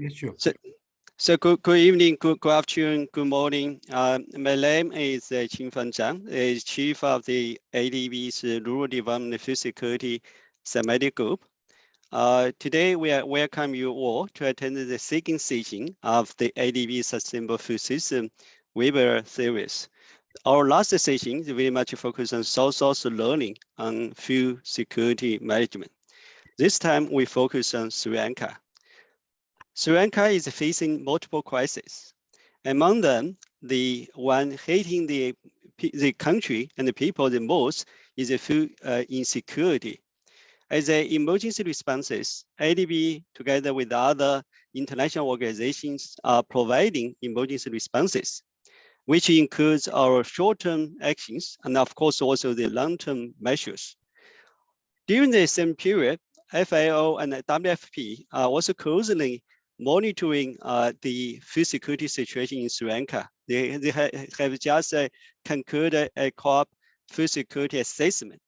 Yes, sure. So good evening, good afternoon, good morning. My name is Qingfen Zhang, is Chief of the ADB's Rural Development Food Security Thematic Group. Today, we welcome you all to attend the second session of the ADB Sustainable Food System webinar series. Our last session is very much focused on source learning on food security management. This time, we focus on Sri Lanka. Sri Lanka is facing multiple crises. Among them, the one hitting the country and the people the most is the food insecurity. As an emergency responses, ADB, together with other international organizations, are providing emergency responses, which includes our short-term actions and, of course, also the long-term measures. During the same period, FAO and WFP are also closely monitoring the food security situation in Sri Lanka. They have just concluded a crop food security assessment.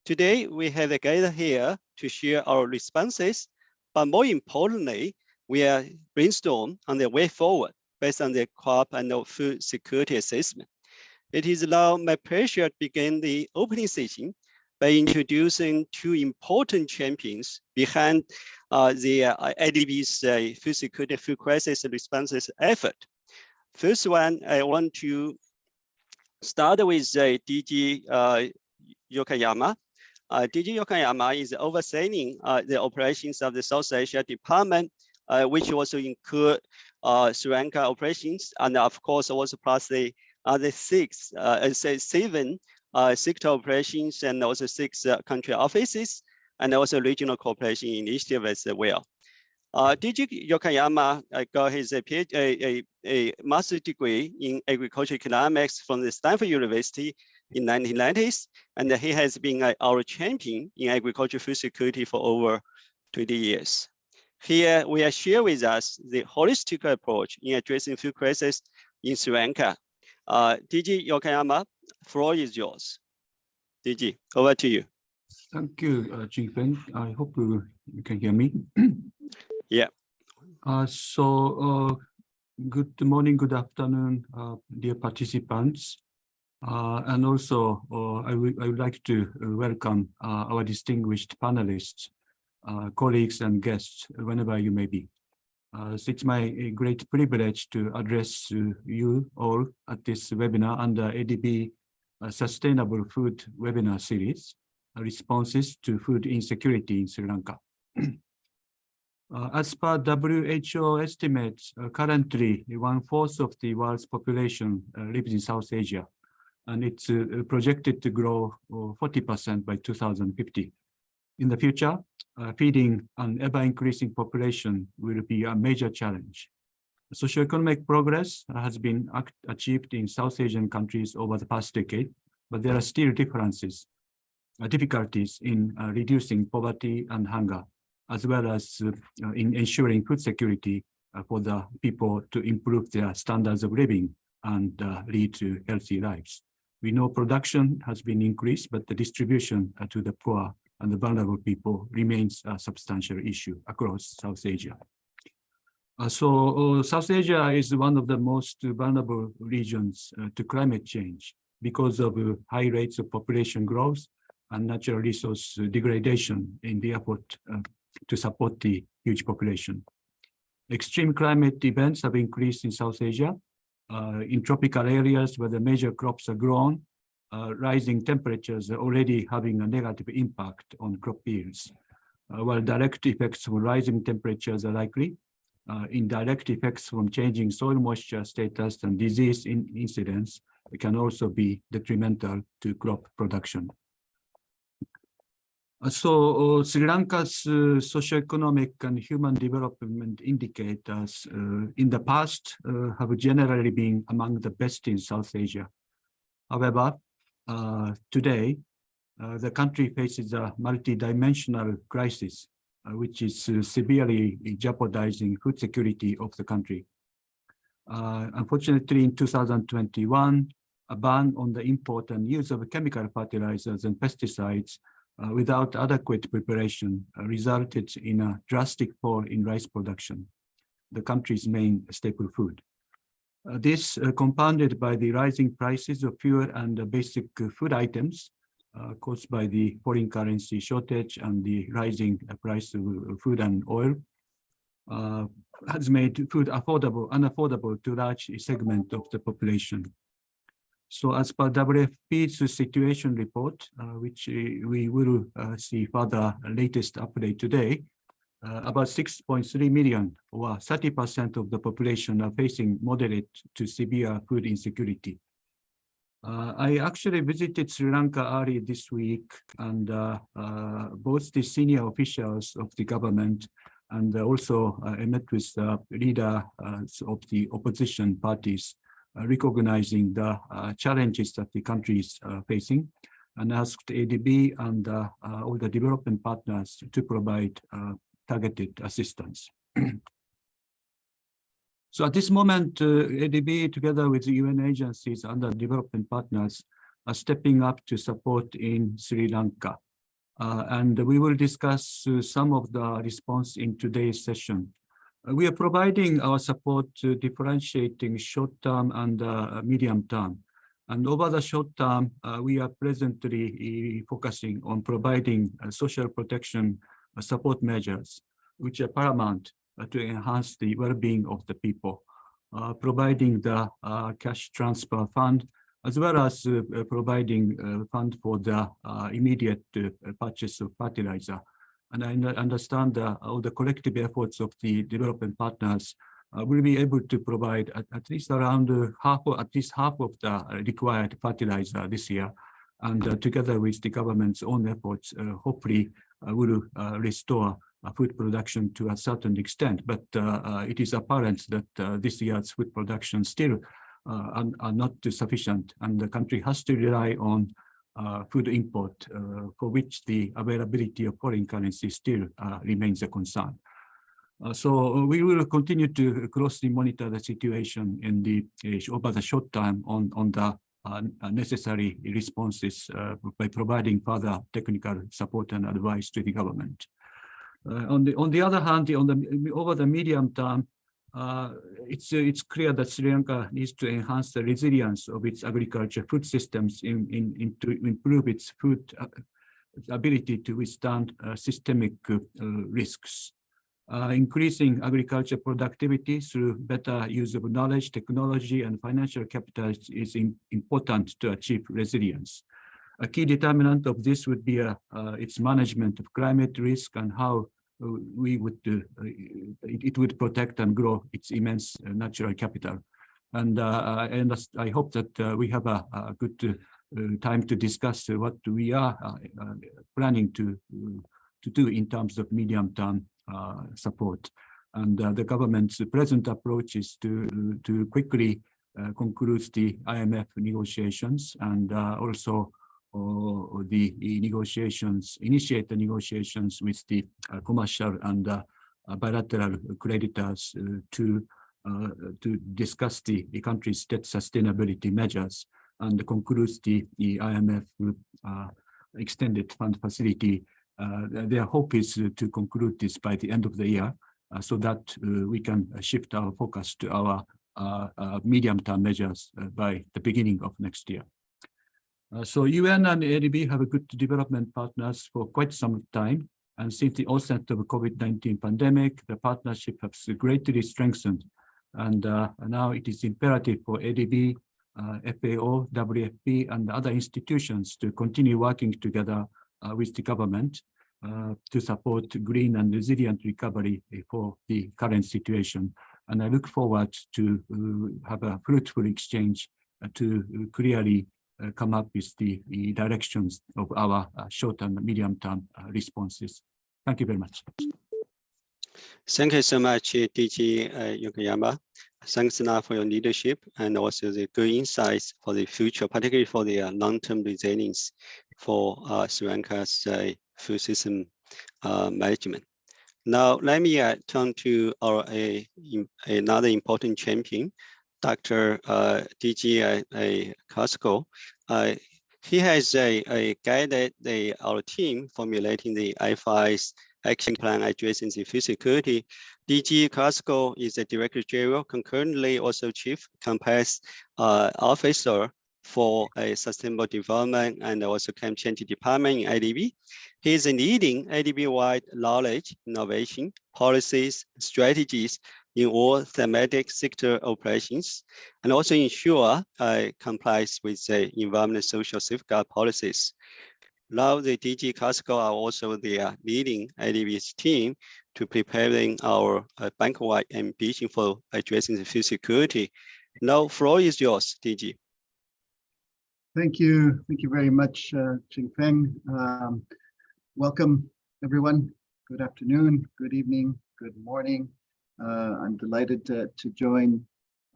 Today, we have gathered here to share our responses, but more importantly, we are brainstorm on the way forward based on the crop and the food security assessment. It is now my pleasure to begin the opening session by introducing two important champions behind the ADB's food security, food crisis responses effort. First one, I want to start with DG Yokoyama. DG Yokoyama is overseeing the operations of the South Asia Department, which also include Sri Lanka operations, and of course also plus the other seven sector operations and also 6 country offices, and also regional cooperation initiative as well. DG Yokoyama got his a master's degree in agricultural economics from the Stanford University in 1990s, and he has been our champion in agricultural food security for over 20 years. Here, we are share with us the holistic approach in addressing food crisis in Sri Lanka. DG Yokoyama, floor is yours. DG, over to you. Thank you, Qingfen. I hope you can hear me. Yeah. Good morning, good afternoon, dear participants. And also, I would like to welcome our distinguished panelists, colleagues and guests, whenever you may be. It's my great privilege to address you all at this webinar under ADB Sustainable Food Webinar Series, Responses to Food Insecurity in Sri Lanka. As per WHO estimates, currently 1/4 of the world's population lives in South Asia, and it's projected to grow 40% by 2050. In the future, feeding an ever-increasing population will be a major challenge. Socioeconomic progress has been achieved in South Asian countries over the past decade, but there are still difficulties in reducing poverty and hunger, as well as in ensuring food security for the people to improve their standards of living and lead to healthy lives. We know production has been increased, but the distribution to the poor and the vulnerable people remains a substantial issue across South Asia. South Asia is one of the most vulnerable regions to climate change because of high rates of population growth and natural resource degradation in the effort to support the huge population. Extreme climate events have increased in South Asia. In tropical areas where the major crops are grown, rising temperatures are already having a negative impact on crop yields. While direct effects from rising temperatures are likely, indirect effects from changing soil moisture status and disease incidence can also be detrimental to crop production. Sri Lanka's socioeconomic and human development indicators in the past have generally been among the best in South Asia. However, today, the country faces a multidimensional crisis, which is severely jeopardizing food security of the country. Unfortunately, in 2021, a ban on the import and use of chemical fertilizers and pesticides without adequate preparation resulted in a drastic fall in rice production. the country's main staple food. This compounded by the rising prices of fuel and basic food items caused by the foreign currency shortage and the rising price of food and oil has made food unaffordable to large segment of the population. So as per WFP's situation report, which we will see further latest update today, about 6.3 million or 30% of the population are facing moderate to severe food insecurity. I actually visited Sri Lanka early this week, and both the senior officials of the government and also I met with the leaders of the opposition parties, recognizing the challenges that the country is facing, and asked ADB and all the development partners to provide targeted assistance. So at this moment, ADB, together with the UN agencies and the development partners, are stepping up to support in Sri Lanka. And we will discuss some of the response in today's session. We are providing our support to differentiating short-term and medium-term. And over the short term, we are presently focusing on providing social protection support measures, which are paramount to enhance the well-being of the people, providing the cash transfer fund, as well as providing fund for the immediate purchase of fertilizer. And I understand all the collective efforts of the development partners will be able to provide at least around half of the required fertilizer this year. And together with the government's own efforts, hopefully will restore food production to a certain extent. But it is apparent that this year's food production still are not sufficient, and the country has to rely on food import, for which the availability of foreign currency still remains a concern. So we will continue to closely monitor the situation in the over the short time on the necessary responses by providing further technical support and advice to the government. On the other hand, over the medium term, it's clear that Sri Lanka needs to enhance the resilience of its agriculture food systems to improve its food ability to withstand systemic risks. Increasing agriculture productivity through better use of knowledge, technology, and financial capital is important to achieve resilience. A key determinant of this would be its management of climate risk and how it would protect and grow its immense natural capital. And I hope that we have a good time to discuss what we are planning to do in terms of medium-term support. And the government's present approach is to quickly conclude the IMF negotiations and also initiate the negotiations with the commercial and bilateral creditors to discuss the country's debt sustainability measures and conclude the IMF extended fund facility. Their hope is to conclude this by the end of the year, so that we can shift our focus to our medium-term measures by the beginning of next year. So UN and ADB have a good development partners for quite some time, and since the onset of the COVID-19 pandemic, the partnership has greatly strengthened. And now it is imperative for ADB, FAO, WFP, and other institutions to continue working together with the government to support green and resilient recovery for the current situation. And I look forward to have a fruitful exchange to clearly come up with the directions of our short and medium-term responses. Thank you very much. Thank you so much, DG Yokoyama. Thanks now for your leadership and also the good insights for the future, particularly for the long-term resilience for Sri Lanka's food system management. Now, let me turn to our another important champion, Dr. DG Casco. He has guided our team formulating the IFIs action plan addressing the food security DG Classical is the Director General, concurrently also Chief Compliance Officer for a Sustainable Development and also Climate Change Department in ADB. He is leading ADB-wide knowledge, innovation, policies, strategies in all thematic sector operations, and also ensure compliance with the environmental social safeguard policies. Now the DG Classical are also leading ADB's team to preparing our bank-wide ambition for addressing the food security. Now, floor is yours, DG. Thank you very much, Ching Feng. Welcome, everyone. Good afternoon, good evening, good morning. I'm delighted to join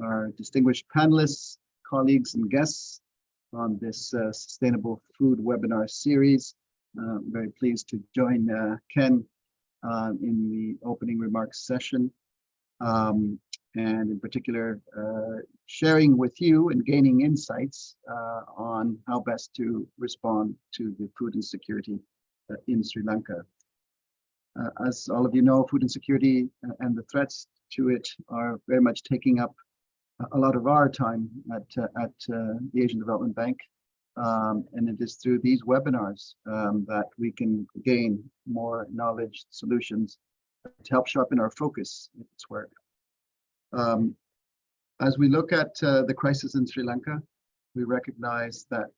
our distinguished panelists, colleagues, and guests on this Sustainable Food webinar series. I'm very pleased to join Ken in the opening remarks session, and in particular, sharing with you and gaining insights on how best to respond to the food insecurity in Sri Lanka. As all of you know, food insecurity and the threats to it are very much taking up a lot of our time at the Asian Development Bank. And it is through these webinars that we can gain more knowledge, solutions to help sharpen our focus in its work. As we look at the crisis in Sri Lanka, we recognize that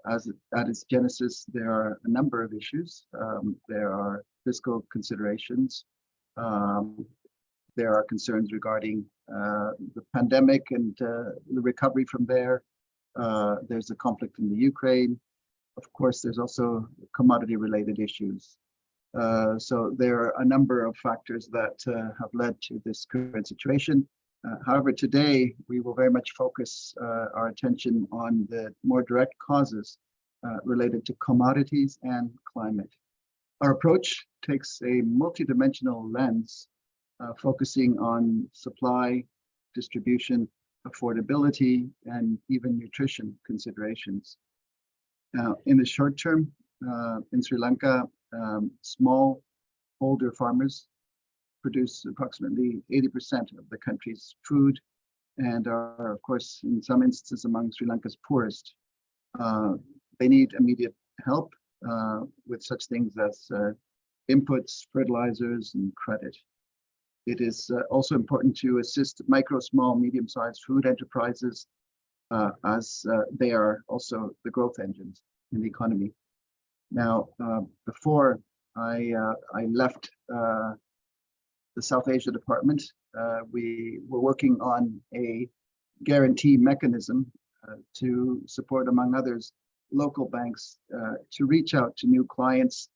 at its genesis, there are a number of issues. There are fiscal considerations. There are concerns regarding the pandemic and the recovery from there. There's a conflict in the Ukraine. Of course, there's also commodity-related issues. So there are a number of factors that have led to this current situation. However, today we will very much focus our attention on the more direct causes related to commodities and climate. Our approach takes a multidimensional lens, focusing on supply, distribution, affordability, and even nutrition considerations. Now, in the short term, in Sri Lanka, smallholder farmers produce approximately 80% of the country's food and are, of course, in some instances among Sri Lanka's poorest. They need immediate help with such things as inputs, fertilizers, and credit. It is also important to assist micro, small, medium-sized food enterprises as they are also the growth engines in the economy. Now, before I left the South Asia department, we were working on a guarantee mechanism to support, among others, local banks to reach out to new clients,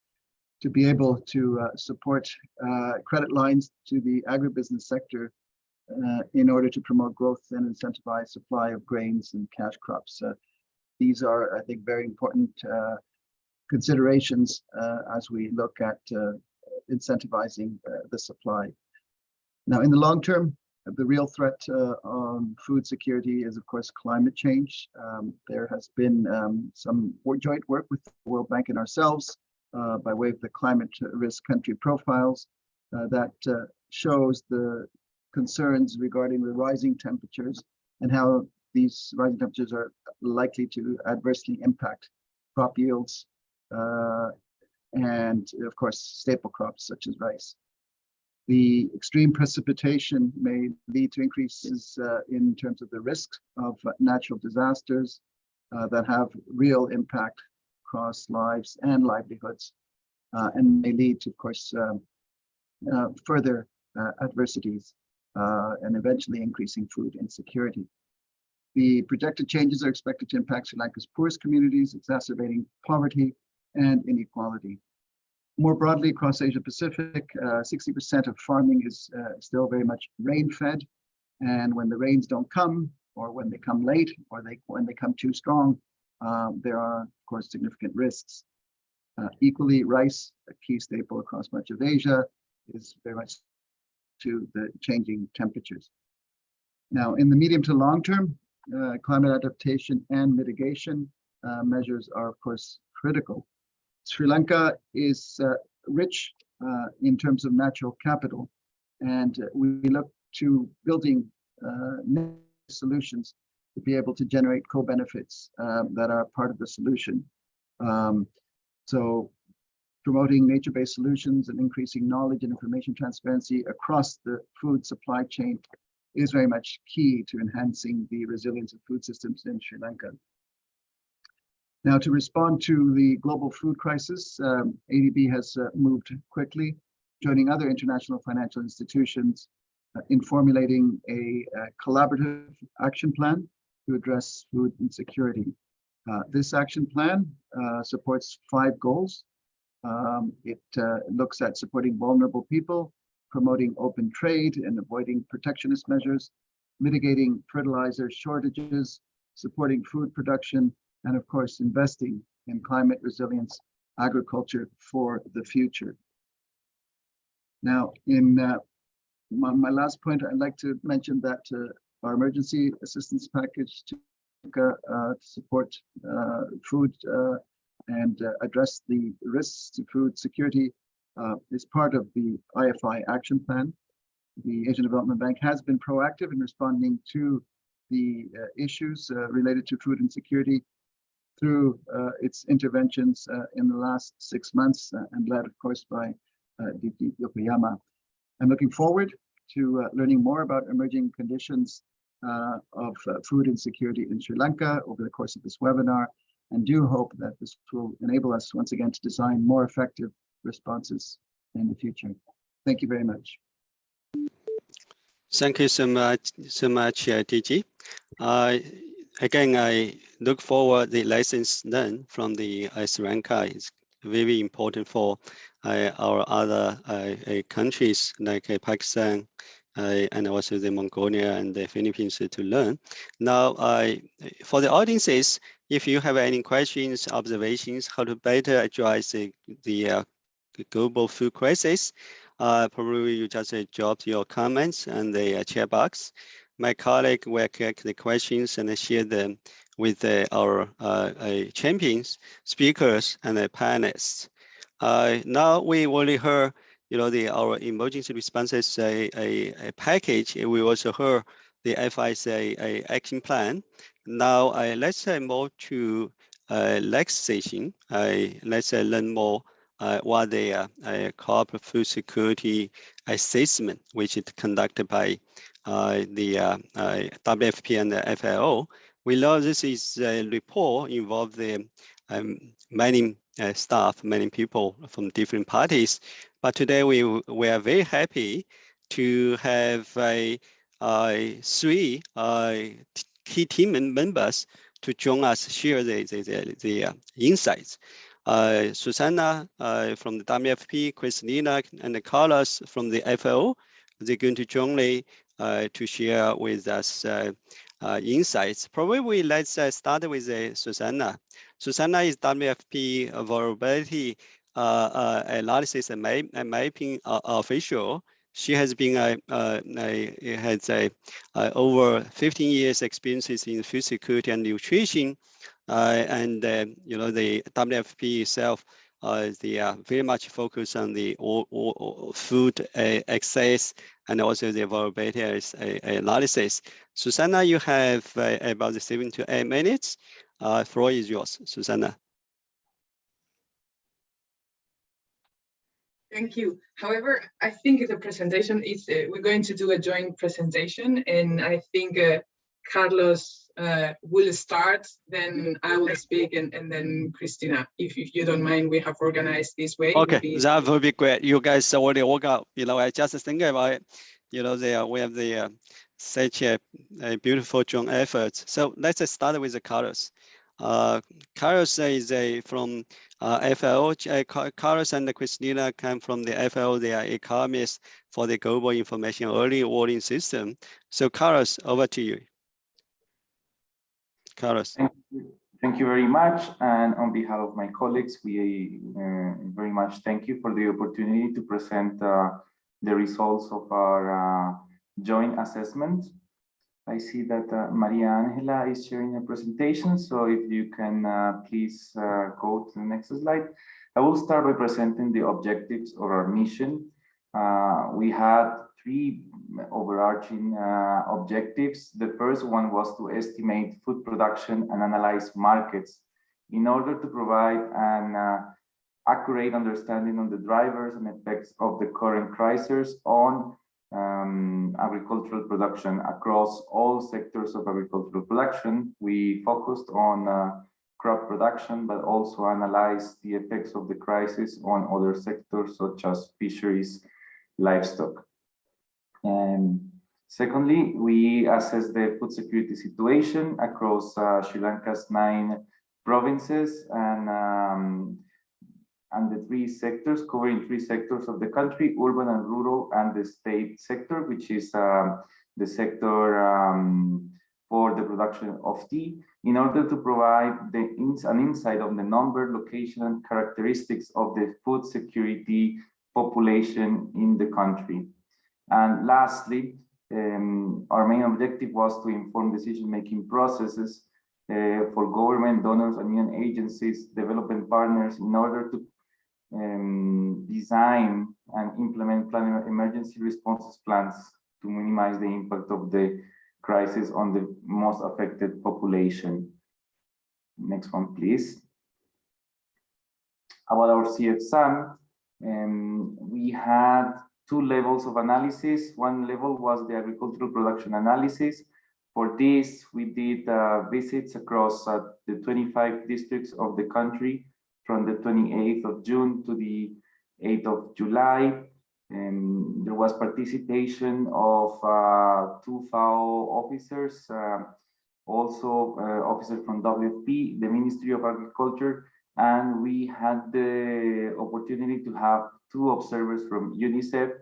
to be able to support credit lines to the agribusiness sector in order to promote growth and incentivize supply of grains and cash crops. These are, I think, very important considerations as we look at incentivizing the supply. Now, in the long term, the real threat on food security is, of course, climate change. There has been some joint work with the World Bank and ourselves by way of the climate risk country profiles that shows the concerns regarding the rising temperatures and how these rising temperatures are likely to adversely impact crop yields and, of course, staple crops such as rice. The extreme precipitation may lead to increases in terms of the risk of natural disasters that have real impact across lives and livelihoods, and may lead to, of course, further adversities and eventually increasing food insecurity. The projected changes are expected to impact Sri Lanka's poorest communities, exacerbating poverty and inequality. More broadly, across Asia Pacific, 60% of farming is still very much rain-fed, and when the rains don't come, or when they come late, or when they come too strong, there are, of course, significant risks. Equally, rice, a key staple across much of Asia, is very much to the changing temperatures. Now, in the medium to long term, climate adaptation and mitigation measures are, of course, critical. Sri Lanka is rich in terms of natural capital, And we look to building solutions to be able to generate co-benefits that are part of the solution. So promoting nature-based solutions and increasing knowledge and information transparency across the food supply chain is very much key to enhancing the resilience of food systems in Sri Lanka. Now, to respond to the global food crisis, ADB has moved quickly, joining other international financial institutions in formulating a collaborative action plan to address food insecurity. This action plan supports 5 goals. It looks at supporting vulnerable people, promoting open trade and avoiding protectionist measures, mitigating fertilizer shortages, supporting food production, and of course, investing in climate resilience agriculture for the future. Now, in my last point, I'd like to mention that our emergency assistance package to support food and address the risks to food security is part of the IFI action plan. The Asian Development Bank has been proactive in responding to the issues related to food insecurity through its interventions in the last 6 months and led, of course, by DP Yokoyama. I'm looking forward to learning more about emerging conditions of food insecurity in Sri Lanka over the course of this webinar, and do hope that this will enable us once again to design more effective responses in the future. Thank you very much. Thank you so much, DG. Again, I look forward the lessons learned from the Sri Lanka is very important for our other countries like Pakistan and also the Mongolia and the Philippines to learn. Now, for the audiences, if you have any questions, observations, how to better address the global food crisis, probably you just drop your comments in the chat box. My colleague will collect the questions and share them with our champions, speakers, and the panelists. Now we already heard, our emergency responses a package. We also heard the IFIs action plan. Now let's move to next session. Let's learn more what the corporate food security assessment, which is conducted by the WFP and the FAO. We know this is a report involved the many staff, many people from different parties. But today we are very happy to have 3 key team members to join us, share the insights. Susanna from the WFP, Christina and Carlos from the FAO, they're going to join me to share with us insights. Probably let's start with Susanna. Susanna is WFP vulnerability analysis and mapping official. She has been over 15 years experiences in food security and nutrition, and the WFP itself. They are very much focused on the food access and also the vulnerability analysis. Susanna, you have about 7 to 8 minutes. Floor is yours, Susanna. Thank you. However, I think the presentation is, we're going to do a joint presentation, and I think Carlos will start, then I will speak, and then Christina, if you don't mind, we have organized this way. Okay, that would be great. You guys already work out. I just think about it. We have the such a beautiful joint efforts. So let's start with the Carlos. Carlos is from FAO. Carlos and Christina come from the FAO. They are economists for the Global Information Early Warning System. So Carlos, over to you. Carlos. Thank you very much. And on behalf of my colleagues, we very much thank you for the opportunity to present the results of our joint assessment. I see that Maria Angela is sharing a presentation. So if you can please go to the next slide. I will start by presenting the objectives of our mission. We had three overarching objectives. The first one was to estimate food production and analyze markets in order to provide an accurate understanding on the drivers and effects of the current crisis on agricultural production across all sectors of agricultural production. We focused on crop production, but also analyzed the effects of the crisis on other sectors such as fisheries, livestock. And secondly, we assessed the food security situation across Sri Lanka's 9 provinces and the 3 sectors, covering 3 sectors of the country: urban and rural, and the state sector, which is the sector for the production of tea, in order to provide an insight on the number, location, and characteristics of the food security population in the country. And lastly, our main objective was to inform decision-making processes for government, donors, and union agencies, development partners, in order to design and implement emergency responses plans to minimize the impact of the crisis on the most affected population. Next one, please. About our CFSAM, we had 2 levels of analysis. One level was the agricultural production analysis. For this, we did visits across the 25 districts of the country from the 28th of June to the 8th of July. There was participation of 2 FAO officers, also officers from WFP, the Ministry of Agriculture, and we had the opportunity to have 2 observers from UNICEF.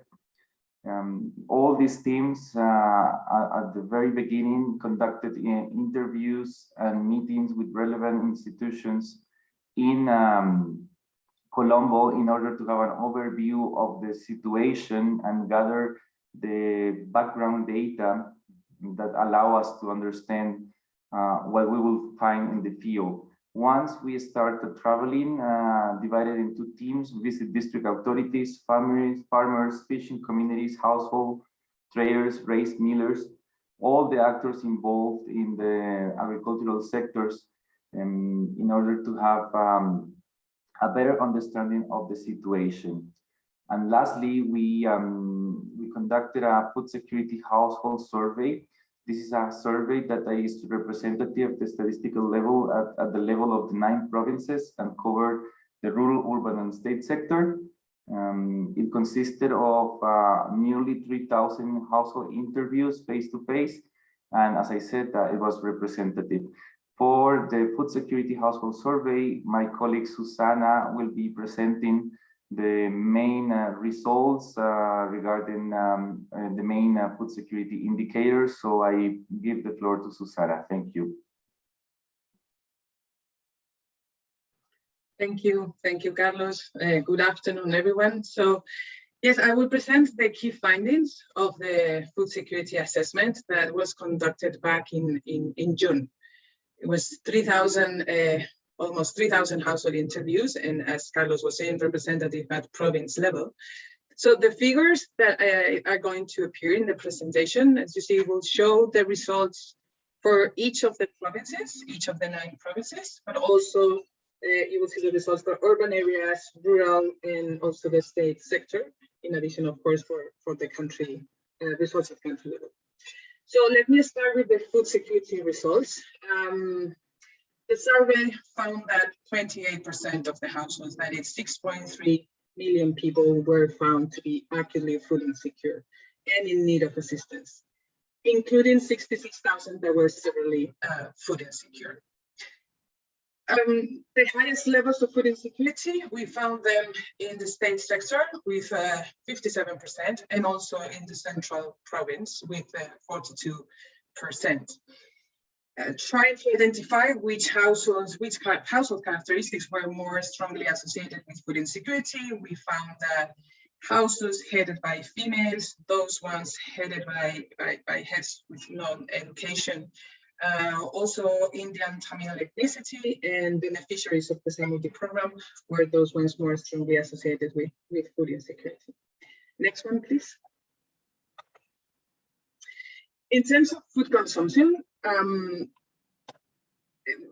All these teams at the very beginning conducted interviews and meetings with relevant institutions in Colombo in order to have an overview of the situation and gather the background data that allow us to understand what we will find in the field. Once we started traveling, divided into teams, visit district authorities, farmers, fishing communities, household, traders, rice millers, all the actors involved in the agricultural sectors, in order to have a better understanding of the situation. And lastly, we conducted a food security household survey. This is a survey that is representative of the statistical level at the level of the 9 provinces and covered the rural, urban, and state sector. It consisted of nearly 3,000 household interviews face-to-face. And as I said, it was representative. For the food security household survey, my colleague Susana will be presenting the main results regarding the main food security indicators. So I give the floor to Susana. Thank you. Thank you, Carlos. Good afternoon, everyone. So, yes, I will present the key findings of the food security assessment that was conducted back in June. It was almost 3,000 household interviews, and as Carlos was saying, representative at province level. So the figures that are going to appear in the presentation, as you see, will show the results for each of the provinces, each of the 9 provinces, but also you will see the results for urban areas, rural, and also the state sector, in addition, of course, for the country, results at country level. So let me start with the food security results. The survey found that 28% of the households, that is 6.3 million people, were found to be acutely food insecure and in need of assistance, including 66,000 that were severely food insecure. The highest levels of food insecurity, we found them in the state sector with 57%, and also in the central province with 42%. Trying to identify which household characteristics were more strongly associated with food insecurity, we found that households headed by females, those ones headed by heads with non-education, also Indian Tamil ethnicity, and beneficiaries of the Samudi program were those ones more strongly associated with food insecurity. Next one, please. In terms of food consumption,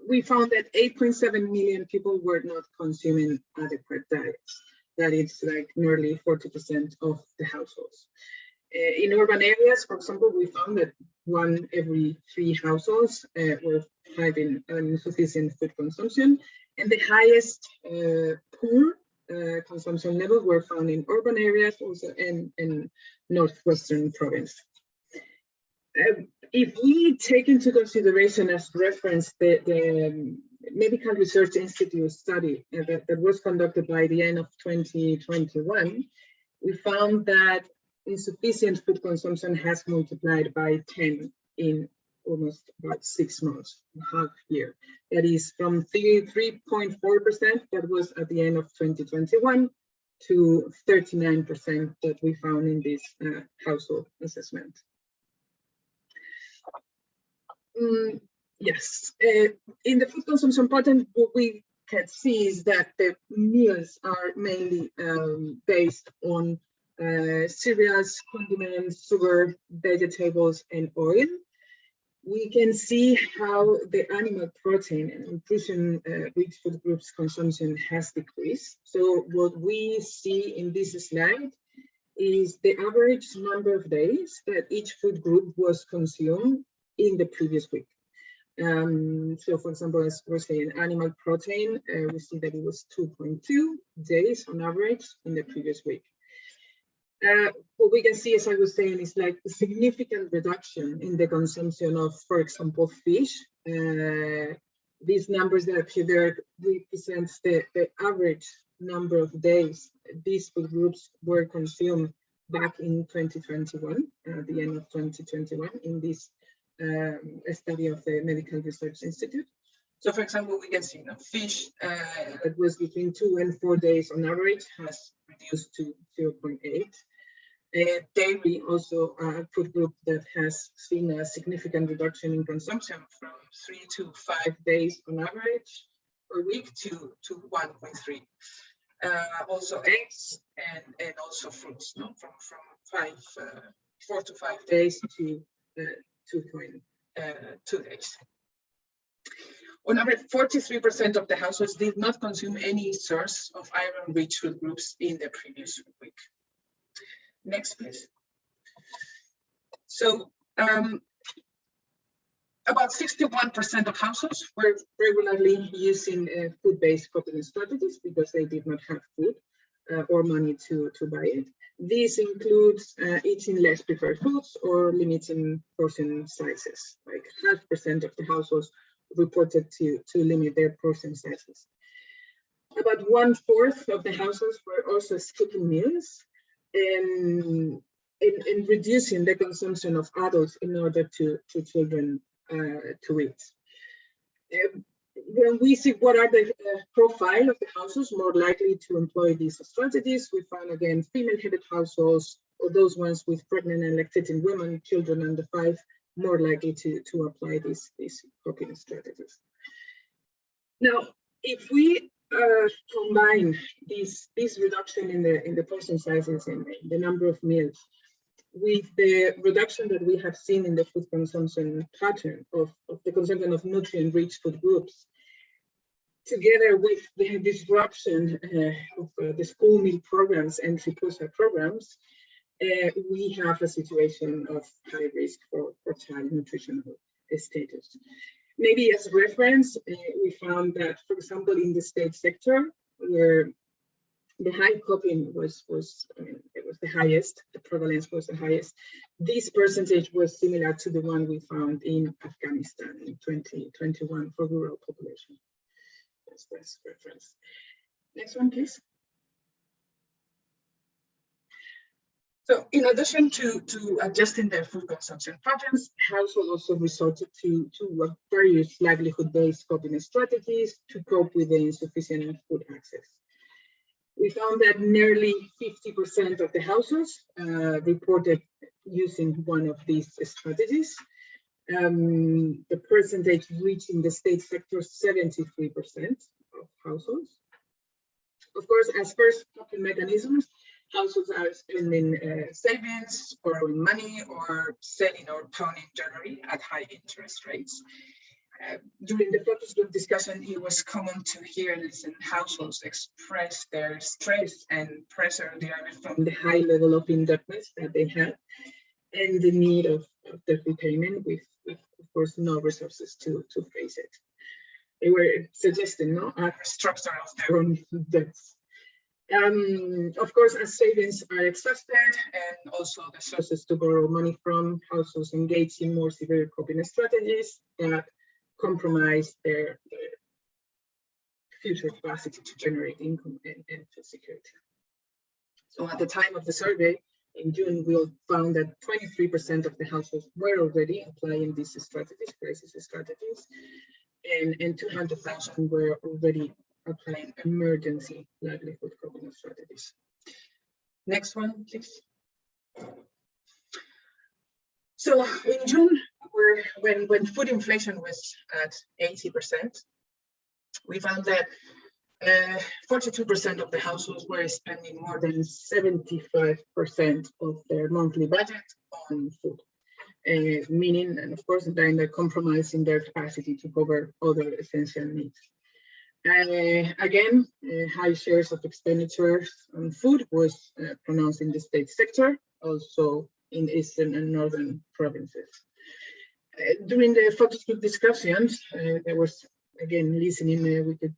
we found that 8.7 million people were not consuming adequate diets. That is like nearly 40% of the households. In urban areas, for example, we found that 1 every 3 households were having insufficient food consumption, and the highest poor consumption levels were found in urban areas, also in northwestern province. If we take into consideration as reference the Medical Research Institute study that was conducted by the end of 2021, we found that insufficient food consumption has multiplied by 10 in almost about 6 months, half year. That is from 3.4% that was at the end of 2021 to 39% that we found in this household assessment. Yes, in the food consumption pattern, what we can see is that the meals are mainly based on cereals, condiments, sugar, vegetables, and oil. We can see how the animal protein and nutrition-rich food groups consumption has decreased. So what we see in this slide is the average number of days that each food group was consumed in the previous week. So for example, as we're saying, animal protein, we see that it was 2.2 days on average in the previous week. What we can see, as I was saying, is like a significant reduction in the consumption of, for example, fish. These numbers that appear there represents the average number of days these food groups were consumed back in 2021, at the end of 2021, in this study of the Medical Research Institute. So, for example, we can see fish that was between 2 and 4 days on average has reduced to 0.8. Dairy, also a food group that has seen a significant reduction in consumption from 3 to 5 days on average per week to 1.3. Also eggs and also fruits, no? from 4 to 5 days to 2.2 days. On average, 43% of the households did not consume any source of iron-rich food groups in the previous week. Next, please. So, about 61% of households were regularly using food-based coping strategies because they did not have food or money to buy it. This includes eating less preferred foods or limiting portion sizes. Like 0.5% of the households reported to limit their portion sizes. About 1/4 of the households were also skipping meals and reducing the consumption of adults in order to children to eat. When we see what are the profile of the households more likely to employ these strategies, we find again female-headed households or those ones with pregnant and lactating women, children under 5, more likely to apply these coping strategies. Now, if we combine this reduction in the portion sizes and the number of meals with the reduction that we have seen in the food consumption pattern of the consumption of nutrient-rich food groups, together with the disruption of the school meal programs and SIPUSA programs, we have a situation of high risk for child nutritional status. Maybe as reference, we found that, for example, in the state sector, where the high coping was the highest, the prevalence was the highest, this percentage was similar to the one we found in Afghanistan in 2021 for rural population. That's reference. Next one, please. So in addition to adjusting their food consumption patterns, households also resorted to various livelihood-based coping strategies to cope with the insufficient food access. We found that nearly 50% of the households reported using one of these strategies. The percentage reached in the state sector 73% of households. Of course, as first coping mechanisms, households are spending savings, borrowing money, or selling or pawning jewelry at high interest rates. During the focus group discussion, it was common to hear and listen households express their stress and pressure derived from the high level of indebtedness that they had and the need of debt repayment with of course, no resources to face it. They were suggesting a restructure of their own debts. Of course, as savings are exhausted and also the sources to borrow money from, households engage in more severe coping strategies that compromise their future capacity to generate income and food security. So at the time of the survey, in June, we found that 23% of the households were already applying these strategies, crisis strategies, and 200,000 were already applying emergency livelihood coping strategies. Next one, please. So in June, when food inflation was at 80%, we found that 42% of the households were spending more than 75% of their monthly budget on food, meaning, and of course, then they're compromising their capacity to cover other essential needs. Again, high shares of expenditures on food was pronounced in the state sector, also in eastern and northern provinces. During the focus group discussions, there was again listening.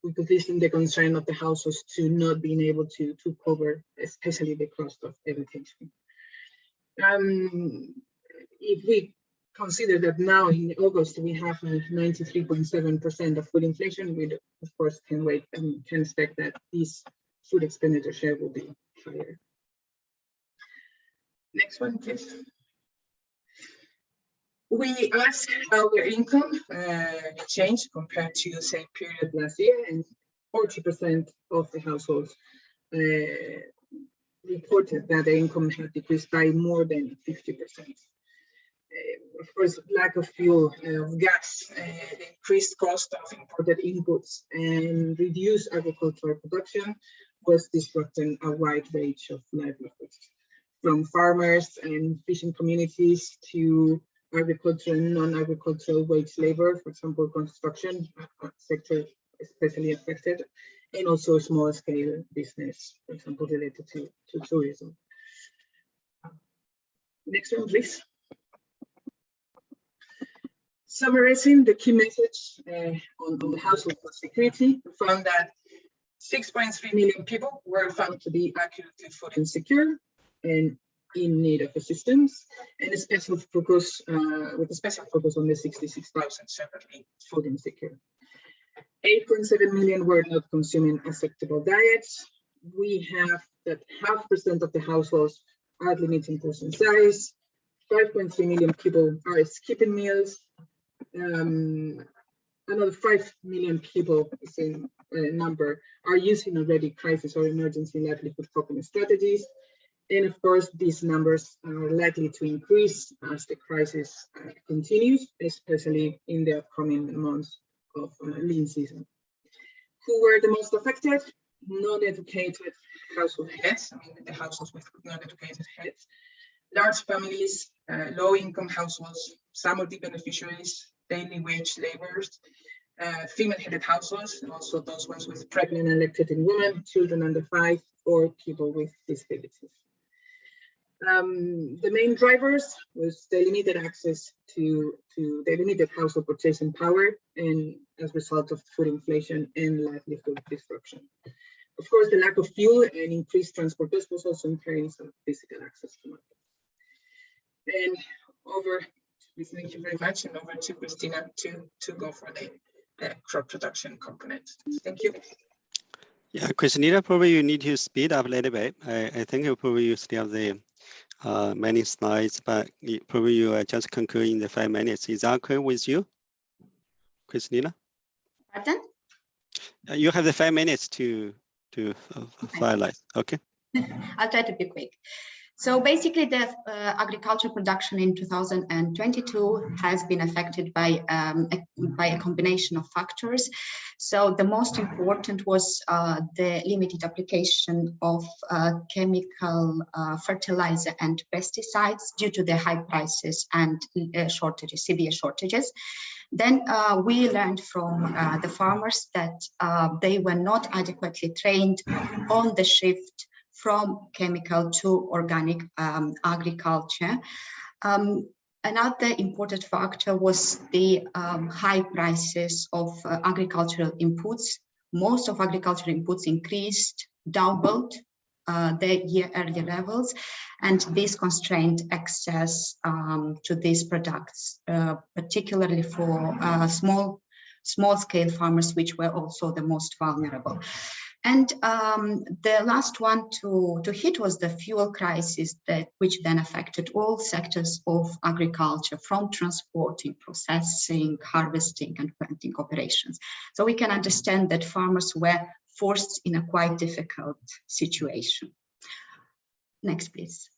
We could listen the concern of the households to not being able to cover, especially the cost of education. If we consider that now in August we have 93.7% of food inflation, we of course can wait and can expect that this food expenditure share will be higher. Next one, please. We asked how their income changed compared to the same period last year, and 40% of the households reported that their income had decreased by more than 50%. Of course, lack of fuel, gas, increased cost of imported inputs, and reduced agricultural production was disrupting a wide range of livelihoods, from farmers and fishing communities to agricultural and non-agricultural wage labor, for example, construction sector especially affected, and also small-scale business, for example, related to tourism. Next one, please. Summarizing the key message on the household food security, we found that 6.3 million people were found to be acutely food insecure and in need of assistance, and a special focus with a special focus on the 66,000 separately food insecure. 8.7 million were not consuming acceptable diets. We have that 0.5% of the households are limiting portion size. 5.3 million people are skipping meals. Another 5 million people, the same number, are using already crisis or emergency livelihood coping strategies. And of course, these numbers are likely to increase as the crisis continues, especially in the upcoming months of lean season. Who were the most affected? Non-educated household heads, I mean the households with non-educated heads, large families, low-income households, some of the beneficiaries, daily wage laborers, female-headed households, and also those ones with pregnant and lactating women, children under 5, or people with disabilities. The main drivers was the limited access to the limited household purchasing power, and as a result of food inflation and livelihood disruption. Of course, the lack of fuel and increased transport costs was also impairing some physical access to markets. And over, thank you very much, and over to Christina to go for the crop production component. Thank you. Yeah, Christina, probably you need to speed up a little bit. I think you probably still have the many slides, but probably you just conclude in the 5 minutes. Is that okay with you, Christina? Pardon? You have the 5 minutes to highlight. Okay. I'll try to be quick. So basically, the agricultural production in 2022 has been affected by a combination of factors. So the most important was the limited application of chemical fertilizer and pesticides due to the high prices and shortages, severe shortages. Then we learned from the farmers that they were not adequately trained on the shift from chemical to organic agriculture. Another important factor was the high prices of agricultural inputs. Most of agricultural inputs increased, doubled their year-earlier levels, and this constrained access to these products, particularly for small-scale farmers, which were also the most vulnerable. And the last one to hit was the fuel crisis, which then affected all sectors of agriculture, from transporting, processing, harvesting, and planting operations. So we can understand that farmers were forced in a quite difficult situation. Next, please.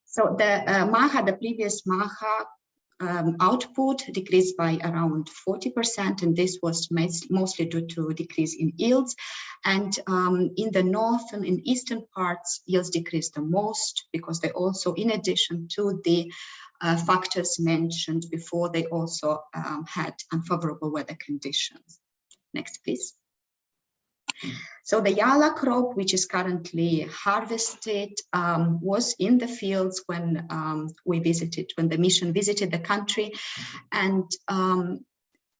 So the MAHA, the previous MAHA, output decreased by around 40%, and this was mostly due to decrease in yields. And in the northern and eastern parts, yields decreased the most because they also, in addition to the factors mentioned before, they also had unfavorable weather conditions. Next, please. So the Yala crop, which is currently harvested, was in the fields when when the mission visited the country, and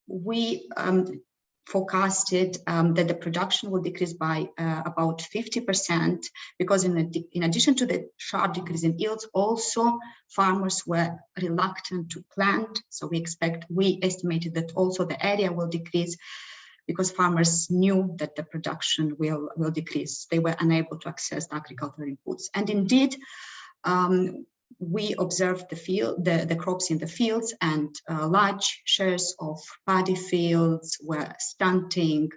we forecasted that the production will decrease by about 50%, because in addition to the sharp decrease in yields, also farmers were reluctant to plant. So we estimated that also the area will decrease, because farmers knew that the production will decrease. They were unable to access the agricultural inputs. And indeed, we observed the crops in the fields, and large shares of paddy fields were stunting.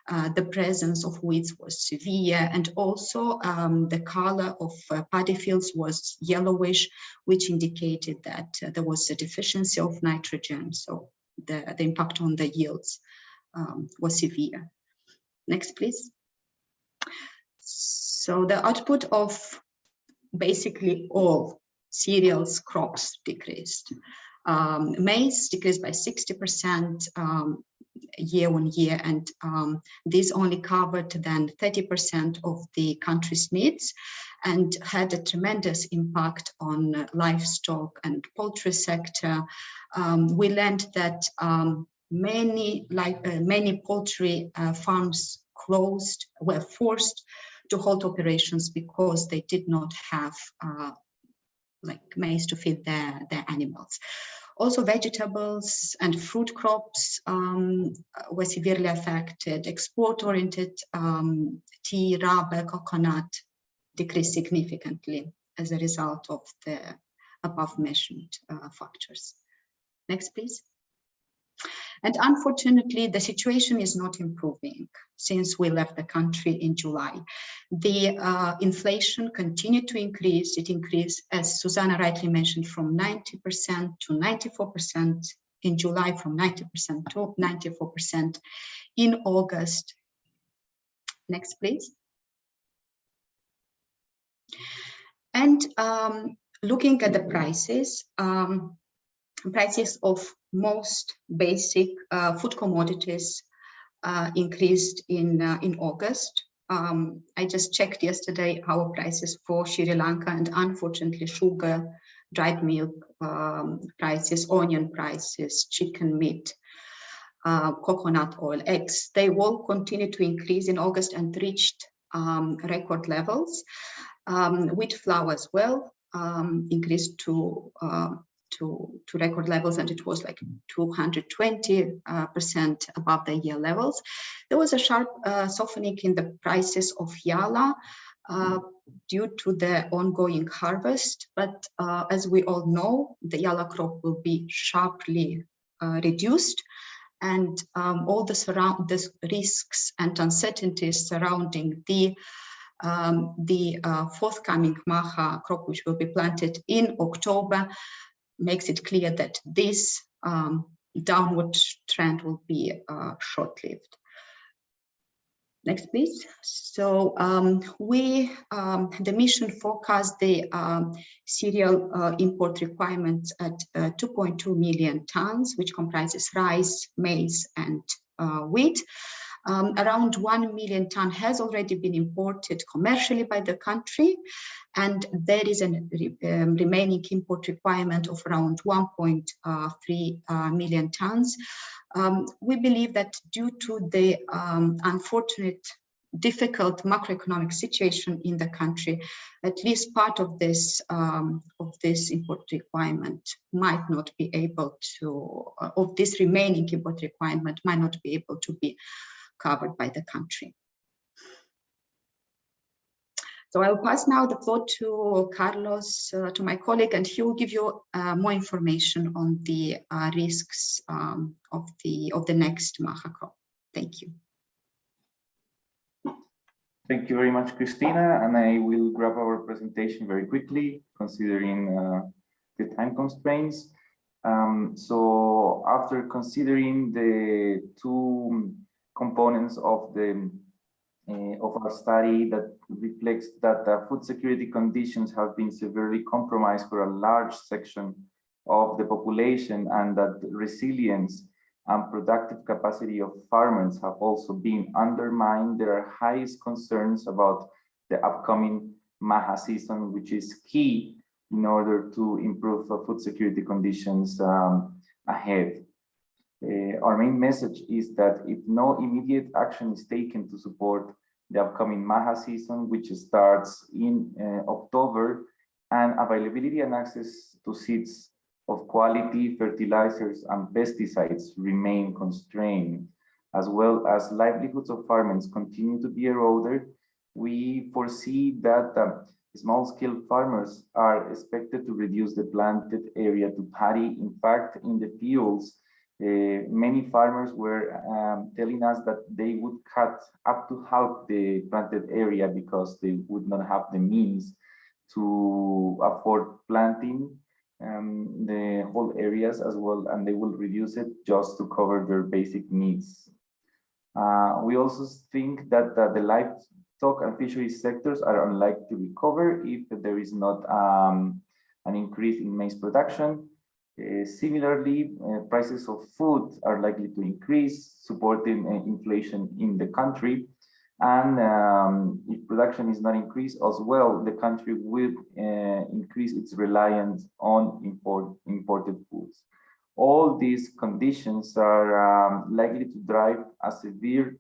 The presence of weeds was severe, and also the color of paddy fields was yellowish, which indicated that there was a deficiency of nitrogen. So the impact on the yields was severe. Next, please. So the output of basically all cereals crops decreased. Maize decreased by 60% year on year, and this only covered then 30% of the country's needs, and had a tremendous impact on livestock and poultry sector. We learned that many poultry farms were forced to halt operations because they did not have maize to feed their animals. Also, vegetables and fruit crops were severely affected. Export-oriented tea, rubber, coconut decreased significantly as a result of the above-mentioned factors. Next, please. And unfortunately, the situation is not improving since we left the country in July. The inflation continued to increase. It increased, as Susanna rightly mentioned, from 90% to 94% in July, from 90% to 94% in August. Next, please. And looking at the prices, prices of most basic food commodities increased in August. I just checked yesterday our prices for Sri Lanka, and unfortunately sugar, dried milk prices, onion prices, chicken meat, coconut oil, eggs, they all continued to increase in August and reached record levels. Wheat flour as well increased to record levels, and it was like 220% above the year levels. There was a sharp softening in the prices of Yala due to the ongoing harvest, but as we all know, the Yala crop will be sharply reduced, and all the risks and uncertainties surrounding the The forthcoming maha crop, which will be planted in October, makes it clear that this downward trend will be short-lived. Next, please. So the mission forecast the cereal import requirements at 2.2 million tons, which comprises rice, maize, and wheat. Around 1 million ton has already been imported commercially by the country, and there is a remaining import requirement of around 1.3 million tons. We believe that due to the unfortunate, difficult macroeconomic situation in the country, at least part of this import requirement might not be able to, of this remaining import requirement might not be able to be covered by the country. So I will pass now the floor to Carlos, to my colleague, and he will give you more information on the risks of the next maha crop. Thank you. Thank you very much, Christina, and I will grab our presentation very quickly, considering the time constraints. So after considering the two components of our study that reflects that food security conditions have been severely compromised for a large section of the population, and that resilience and productive capacity of farmers have also been undermined, there are highest concerns about the upcoming maha season, which is key in order to improve food security conditions ahead. Our main message is that if no immediate action is taken to support the upcoming maha season, which starts in October, and availability and access to seeds of quality fertilizers and pesticides remain constrained, as well as livelihoods of farmers continue to be eroded, we foresee that small-scale farmers are expected to reduce the planted area to paddy. In fact, in the fields, many farmers were telling us that they would cut up to half the planted area because they would not have the means to afford planting the whole areas as well, and they will reduce it just to cover their basic needs. We also think that the livestock and fisheries sectors are unlikely to recover if there is not an increase in maize production. Similarly, prices of food are likely to increase, supporting inflation in the country. And if production is not increased as well, the country will increase its reliance on imported foods. All these conditions are likely to drive a severe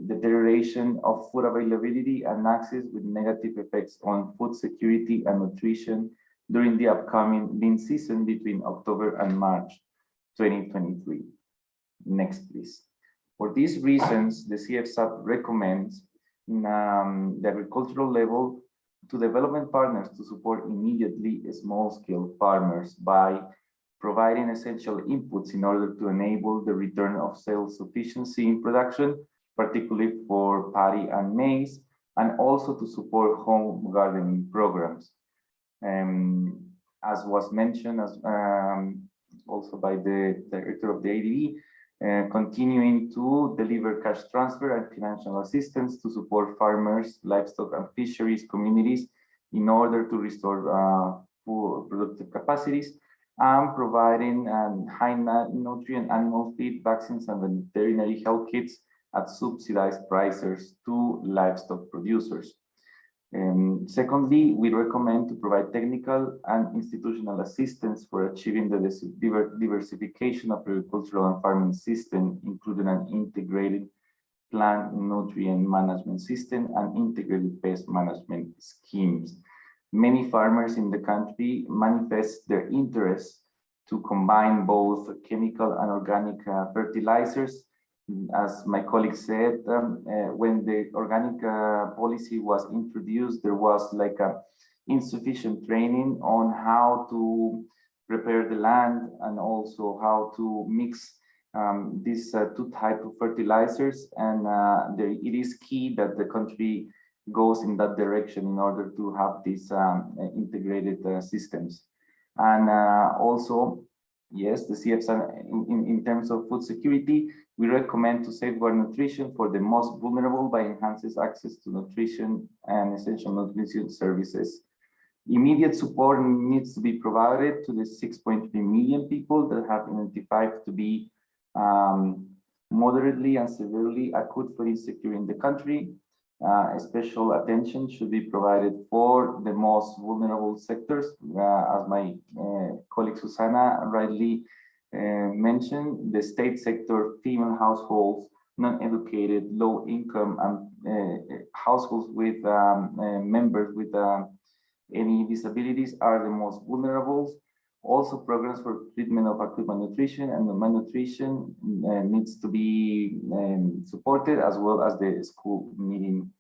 deterioration of food availability and access, with negative effects on food security and nutrition during the upcoming bean season between October and March 2023. Next, please. For these reasons, the CFSAP recommends the agricultural level to development partners to support immediately small-scale farmers by providing essential inputs in order to enable the return of self-sufficiency in production, particularly for paddy and maize, and also to support home gardening programs. As was mentioned also by the director of the ADB, continuing to deliver cash transfer and financial assistance to support farmers, livestock and fisheries communities in order to restore food productive capacities, and providing high nutrient animal feed, vaccines and veterinary health kits at subsidized prices to livestock producers. Secondly, we recommend to provide technical and institutional assistance for achieving the diversification of agricultural and farming system, including an integrated plant nutrient management system and integrated pest management schemes. Many farmers in the country manifest their interest to combine both chemical and organic fertilizers. As my colleague said, when the organic policy was introduced, there was like a insufficient training on how to prepare the land and also how to mix these two types of fertilizers, and it is key that the country goes in that direction in order to have these integrated systems. And also, yes, the CFs in terms of food security, we recommend to safeguard nutrition for the most vulnerable by enhancing access to nutrition and essential nutrition services. Immediate support needs to be provided to the 6.3 million people that have identified to be moderately and severely acute food insecure in the country. Special attention should be provided for the most vulnerable sectors, as my colleague Susana rightly mentioned, the state sector, female households, non-educated, low-income, and households with members with any disabilities are the most vulnerable. Also, programs for treatment of acute malnutrition and malnutrition needs to be supported, as well as the school meeting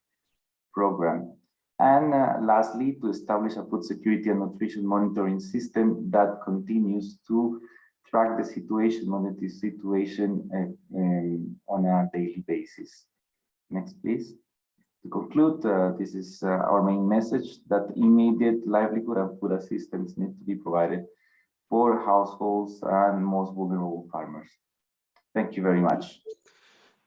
program. And lastly, to establish a food security and nutrition monitoring system that continues to track the situation, monitor the situation on a daily basis. Next, please. To conclude, this is our main message, that immediate livelihood and food assistance need to be provided for households and most vulnerable farmers. Thank you very much.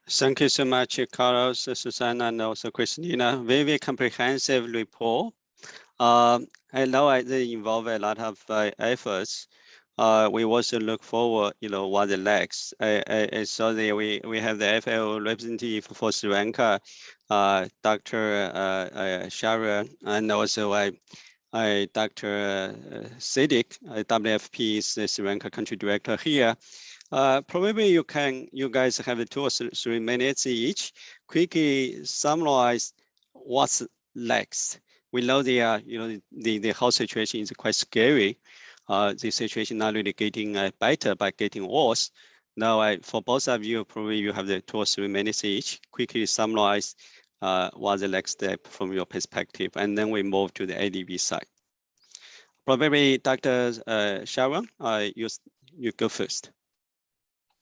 Thank you so much, Carlos, Susanna, and also Christina. Very comprehensive report. I know it involve a lot of efforts. We also look forward, what the next. I saw that we have the FAO representative for Sri Lanka, Dr. Sharon, and also Dr. Siddiq, WFP is the Sri Lanka country director here. Probably you guys have 2 or 3 minutes each. Quickly summarize what's next. We know the whole situation is quite scary. The situation not really getting better, but getting worse. Now, for both of you, probably you have the 2 or 3 minutes each. Quickly summarize what's the next step from your perspective, and then we move to the ADB side. Probably Dr. Sharon, you go first.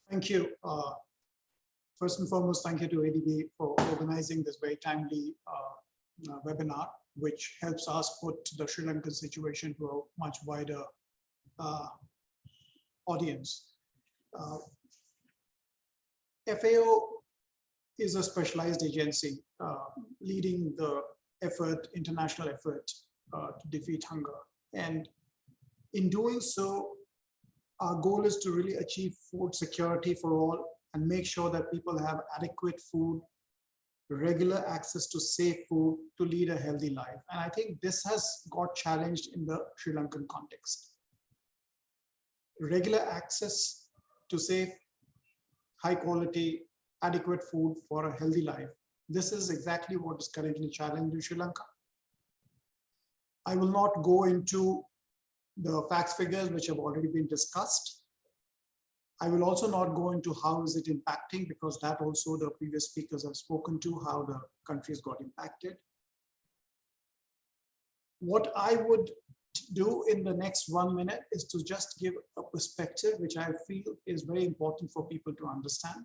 Thank you. First and foremost, thank you to ADB for organizing this very timely webinar, which helps us put the Sri Lankan situation to a much wider audience. FAO is a specialized agency leading the international effort to defeat hunger. And in doing so, our goal is to really achieve food security for all and make sure that people have adequate food, regular access to safe food to lead a healthy life. And I think this has got challenged in the Sri Lankan context. Regular access to safe, high quality, adequate food for a healthy life. This is exactly what is currently challenged in Sri Lanka. I will not go into the facts figures which have already been discussed. I will also not go into how is it impacting, because that also the previous speakers have spoken to, how the countries got impacted. What I would do in the next 1 minute is to just give a perspective which I feel is very important for people to understand.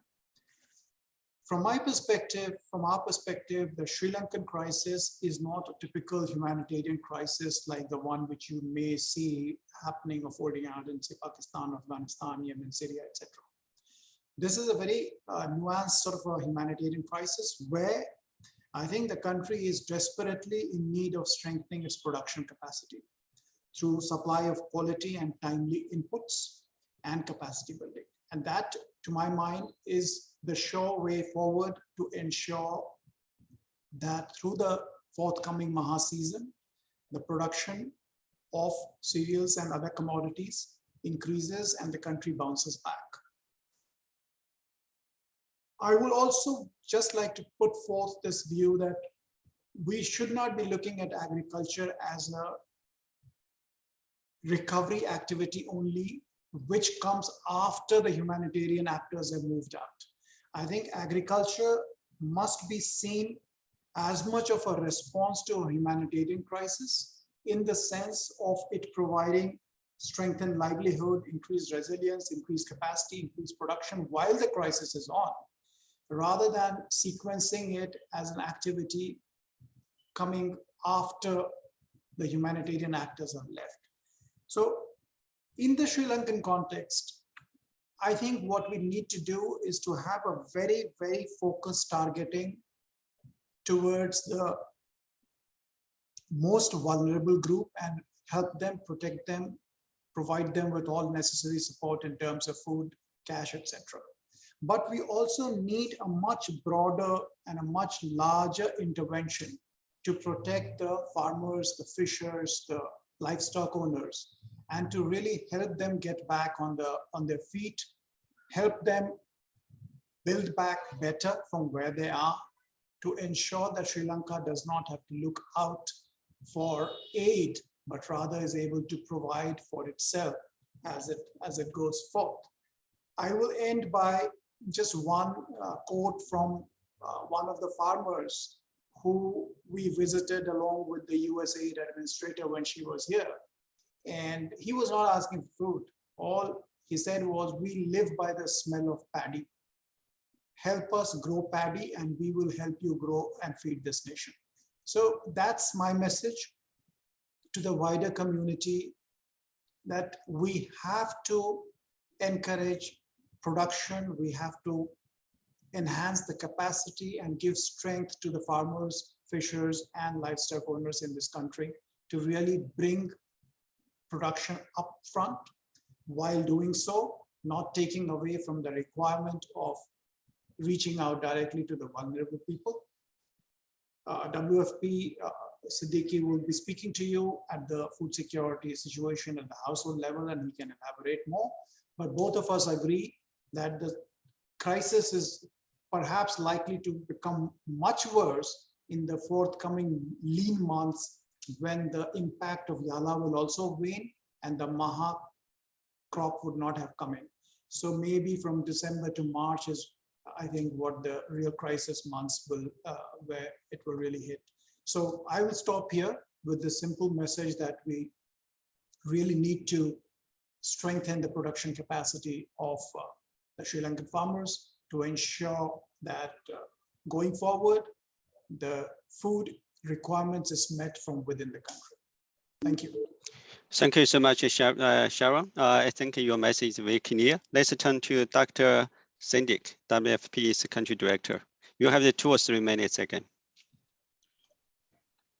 From my perspective, from our perspective, the Sri Lankan crisis is not a typical humanitarian crisis like the one which you may see happening or folding out in, say, Pakistan, Afghanistan, Yemen, Syria, etc. This is a very nuanced sort of a humanitarian crisis where I think the country is desperately in need of strengthening its production capacity through supply of quality and timely inputs and capacity building. And that, to my mind, is the sure way forward to ensure that through the forthcoming Maha season, the production of cereals and other commodities increases and the country bounces back. I will also just like to put forth this view that we should not be looking at agriculture as a recovery activity only, which comes after the humanitarian actors have moved out. I think agriculture must be seen as much of a response to a humanitarian crisis in the sense of it providing strengthen livelihood, increase resilience, increase capacity, increase production while the crisis is on, rather than sequencing it as an activity coming after the humanitarian actors are left. So in the Sri Lankan context, I think what we need to do is to have a very, very focused targeting towards the most vulnerable group and help them, protect them, provide them with all necessary support in terms of food, cash, etc. But we also need a much broader and a much larger intervention to protect the farmers, the fishers, the livestock owners, and to really help them get back on their feet, help them build back better from where they are, to ensure that Sri Lanka does not have to look out for aid, but rather is able to provide for itself as it goes forth. I will end by just one quote from one of the farmers who we visited along with the USAID administrator when she was here. And he was not asking for food. All he said was, we live by the smell of paddy. Help us grow paddy and we will help you grow and feed this nation. So that's my message to the wider community, that we have to encourage production, we have to enhance the capacity and give strength to the farmers, fishers, and livestock owners in this country to really bring production up front, while doing so, not taking away from the requirement of reaching out directly to the vulnerable people. WFP Siddiqui will be speaking to you at the food security situation at the household level, and he can elaborate more. But both of us agree that the crisis is perhaps likely to become much worse in the forthcoming lean months, when the impact of Yala will also wane and the Maha crop would not have come in. So maybe from December to March is, I think, what the real crisis months will, where it will really hit. So I will stop here with the simple message that we really need to strengthen the production capacity of the Sri Lankan farmers to ensure that going forward, the food requirements is met from within the country. Thank you. Thank you so much, Sharon. I think your message is very clear. Let's turn to Dr. Sindik, WFP's country director. You have the 2 or 3 minutes again.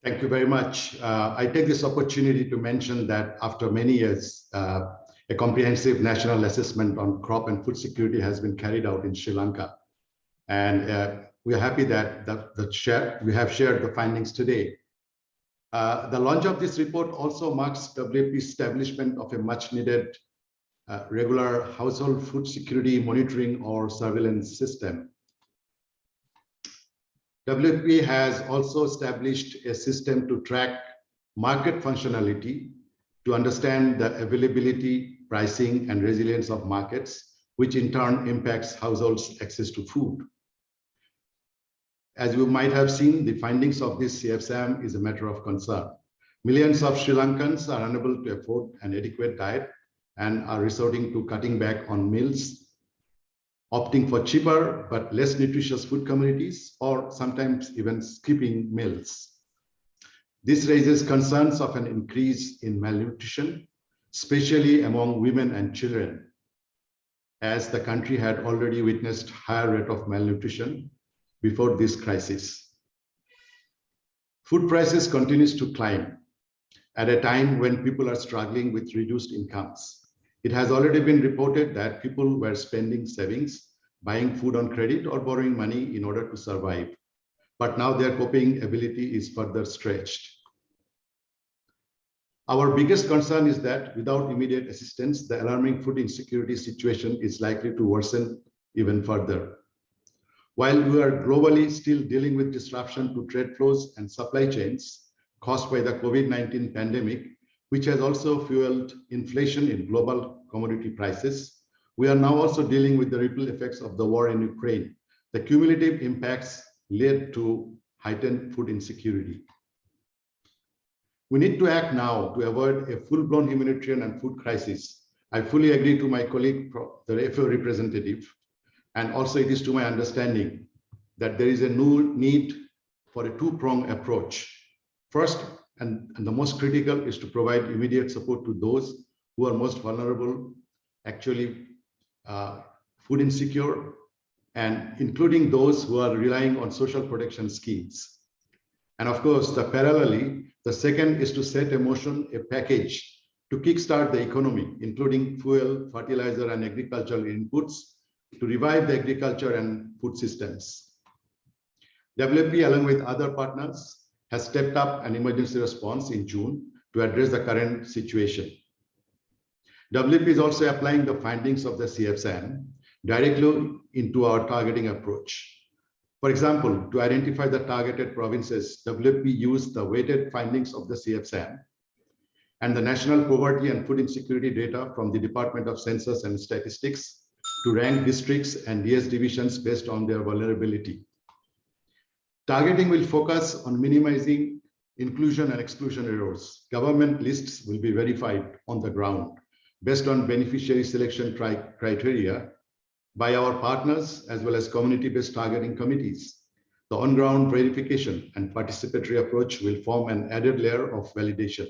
Thank you very much. I take this opportunity to mention that after many years, a comprehensive national assessment on crop and food security has been carried out in Sri Lanka. And we are happy that we have shared the findings today. The launch of this report also marks WFP's establishment of a much needed regular household food security monitoring or surveillance system. WFP has also established a system to track market functionality, to understand the availability, pricing, and resilience of markets, which in turn impacts households' access to food. As you might have seen, the findings of this CFSAM is a matter of concern. Millions of Sri Lankans are unable to afford an adequate diet and are resorting to cutting back on meals, opting for cheaper but less nutritious food commodities, or sometimes even skipping meals. This raises concerns of an increase in malnutrition, especially among women and children, as the country had already witnessed higher rate of malnutrition before this crisis. Food prices continues to climb at a time when people are struggling with reduced incomes. It has already been reported that people were spending savings, buying food on credit or borrowing money in order to survive. But now their coping ability is further stretched. Our biggest concern is that without immediate assistance, the alarming food insecurity situation is likely to worsen even further. While we are globally still dealing with disruption to trade flows and supply chains caused by the COVID-19 pandemic, which has also fueled inflation in global commodity prices, we are now also dealing with the ripple effects of the war in Ukraine. The cumulative impacts led to heightened food insecurity. We need to act now to avoid a full-blown humanitarian and food crisis. I fully agree to my colleague, the FAO representative, and also it is to my understanding that there is a new need for a two-pronged approach. First, and the most critical, is to provide immediate support to those who are most vulnerable, actually food insecure, and including those who are relying on social protection schemes. And of course, parallelly, the second is to set in motion a package to kickstart the economy, including fuel, fertilizer, and agricultural inputs to revive the agriculture and food systems. WFP, along with other partners, has stepped up an emergency response in June to address the current situation. WFP is also applying the findings of the CFSAM directly into our targeting approach. For example, to identify the targeted provinces, WFP used the weighted findings of the CFSAM and the national poverty and food insecurity data from the Department of Census and Statistics to rank districts and DS divisions based on their vulnerability. Targeting will focus on minimizing inclusion and exclusion errors. Government lists will be verified on the ground based on beneficiary selection criteria by our partners as well as community-based targeting committees. The on-ground verification and participatory approach will form an added layer of validation.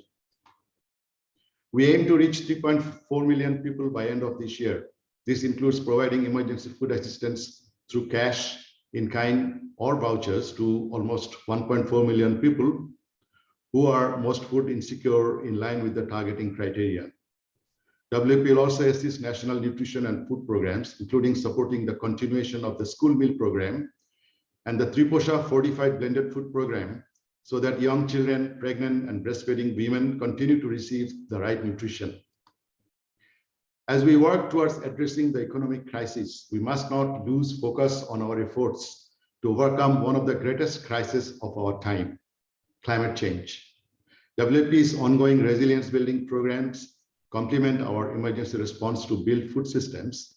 We aim to reach 3.4 million people by end of this year. This includes providing emergency food assistance through cash, in kind, or vouchers to almost 1.4 million people who are most food insecure in line with the targeting criteria. WFP will also assist national nutrition and food programs, including supporting the continuation of the school meal program and the Triposha fortified blended food program, so that young children, pregnant and breastfeeding women continue to receive the right nutrition. As we work towards addressing the economic crisis, we must not lose focus on our efforts to overcome one of the greatest crises of our time, climate change. WFP's ongoing resilience building programs complement our emergency response to build food systems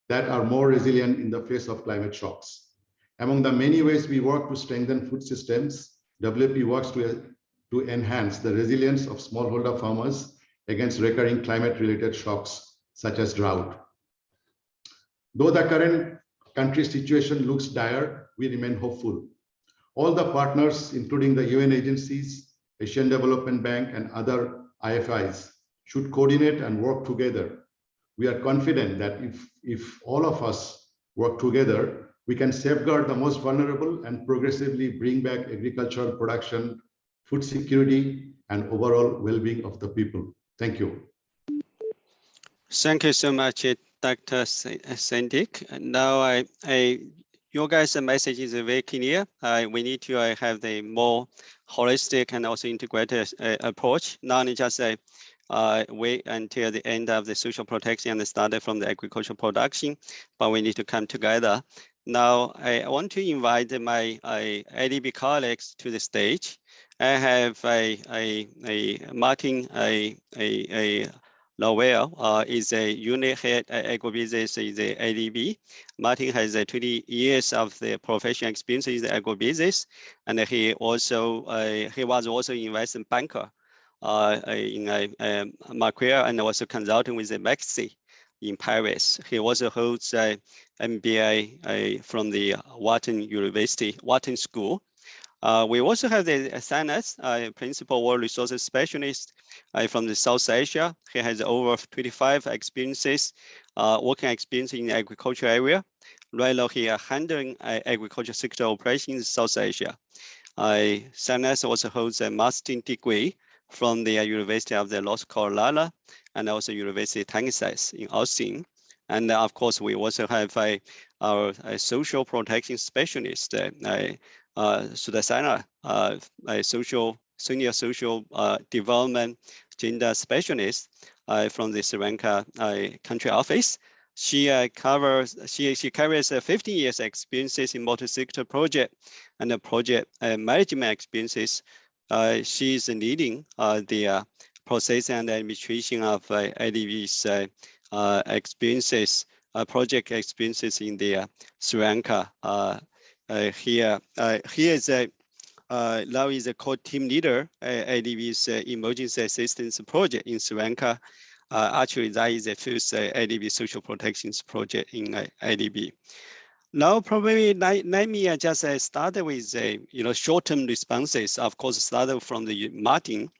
that are more resilient in the face of climate shocks. Among the many ways we work to strengthen food systems, WFP works to enhance the resilience of smallholder farmers against recurring climate-related shocks, such as drought. Though the current country situation looks dire, we remain hopeful. All the partners, including the UN agencies, Asian Development Bank, and other IFIs, should coordinate and work together. We are confident that if all of us work together, we can safeguard the most vulnerable and progressively bring back agricultural production, food security, and overall well-being of the people. Thank you. Thank you so much, Dr. Sendik. Now, your guys' message is very clear. We need to have the more holistic and also integrated approach, not just wait until the end of the social protection and start from the agricultural production, but we need to come together. Now, I want to invite my ADB colleagues to the stage. I have Martin Lowell is a unit head at agribusiness in the ADB. Martin has 20 years of the professional experience in the agribusiness, and he was also investment banker in Macquarie and also consulting with the McKinsey in Paris. He also holds an MBA from the Wharton School. We also have the Sanas, Principal World Resources Specialist from the South Asia. He has over 25 experiences, working experience in the agriculture area. Right now, he is handling agriculture sector operations in South Asia. Sanas also holds a master's degree from the University of the North Carolina and also University of Texas in Austin. And of course, we also have our social protection specialist, Sudasana, a senior social development gender specialist from the Sri Lanka country office. She carries 15 years experiences in multi-sector project and project management experiences. She is leading the process and administration of ADB's experiences, project experiences in the Sri Lanka. Here is now is a co-team leader at ADB's emergency assistance project in Sri Lanka. Actually, that is the first ADB social protections project in ADB. Now, probably let me just start with short-term responses. Of course, started from the Martin.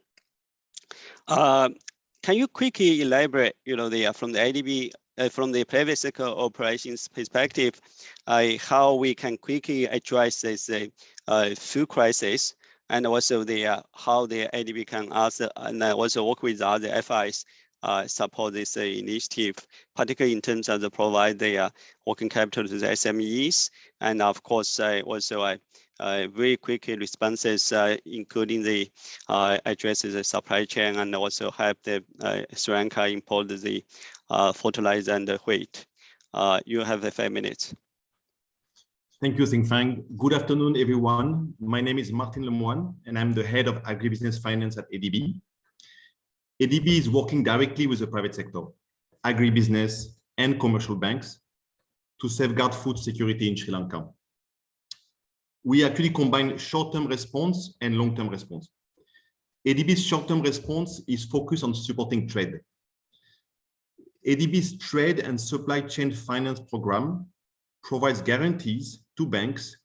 Can you quickly elaborate, from the ADB, from the private sector operations perspective, how we can quickly address this food crisis, and also how the ADB can also and also work with other FIs support this initiative, particularly in terms of the provide the working capital to the SMEs, and of course also very quick responses, including the addresses the supply chain, and also help the Sri Lanka import the fertilizer and the wheat. You have 5 minutes. Thank you, Xingfang. Good afternoon, everyone. My name is Martin Lemoine, and I'm the head of agribusiness finance at ADB. ADB is working directly with the private sector, agribusiness, and commercial banks to safeguard food security in Sri Lanka. We actually combine short-term response and long-term response. ADB's short-term response is focused on supporting trade. ADB's trade and supply chain finance program provides guarantees to banks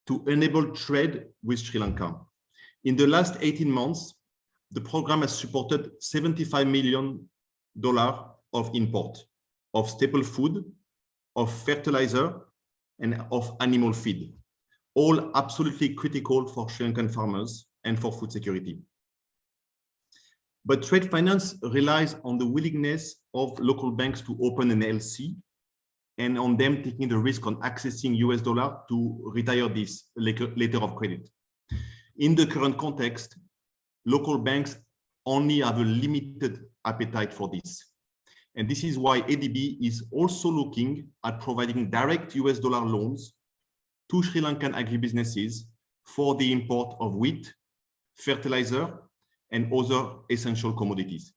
to enable trade with Sri Lanka. In the last 18 months, the program has supported $75 million of import of staple food, of fertilizer, and of animal feed, all absolutely critical for Sri Lankan farmers and for food security. But trade finance relies on the willingness of local banks to open an LC and on them taking the risk on accessing US dollar to retire this letter of credit. In the current context, local banks only have a limited appetite for this. And this is why ADB is also looking at providing direct US dollar loans to Sri Lankan agribusinesses for the import of wheat, fertilizer, and other essential commodities.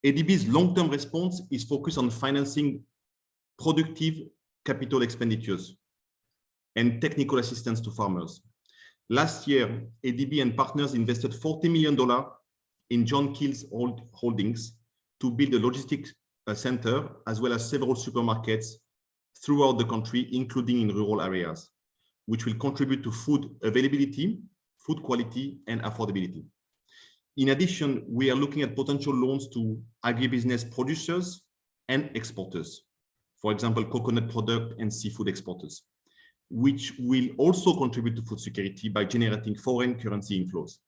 ADB's long-term response is focused on financing productive capital expenditures and technical assistance to farmers. Last year, ADB and partners invested $40 million in John Keel's holdings to build a logistics center, as well as several supermarkets throughout the country, including in rural areas, which will contribute to food availability, food quality, and affordability. In addition, we are looking at potential loans to agribusiness producers and exporters, for example, coconut product and seafood exporters, which will also contribute to food security by generating foreign currency inflows.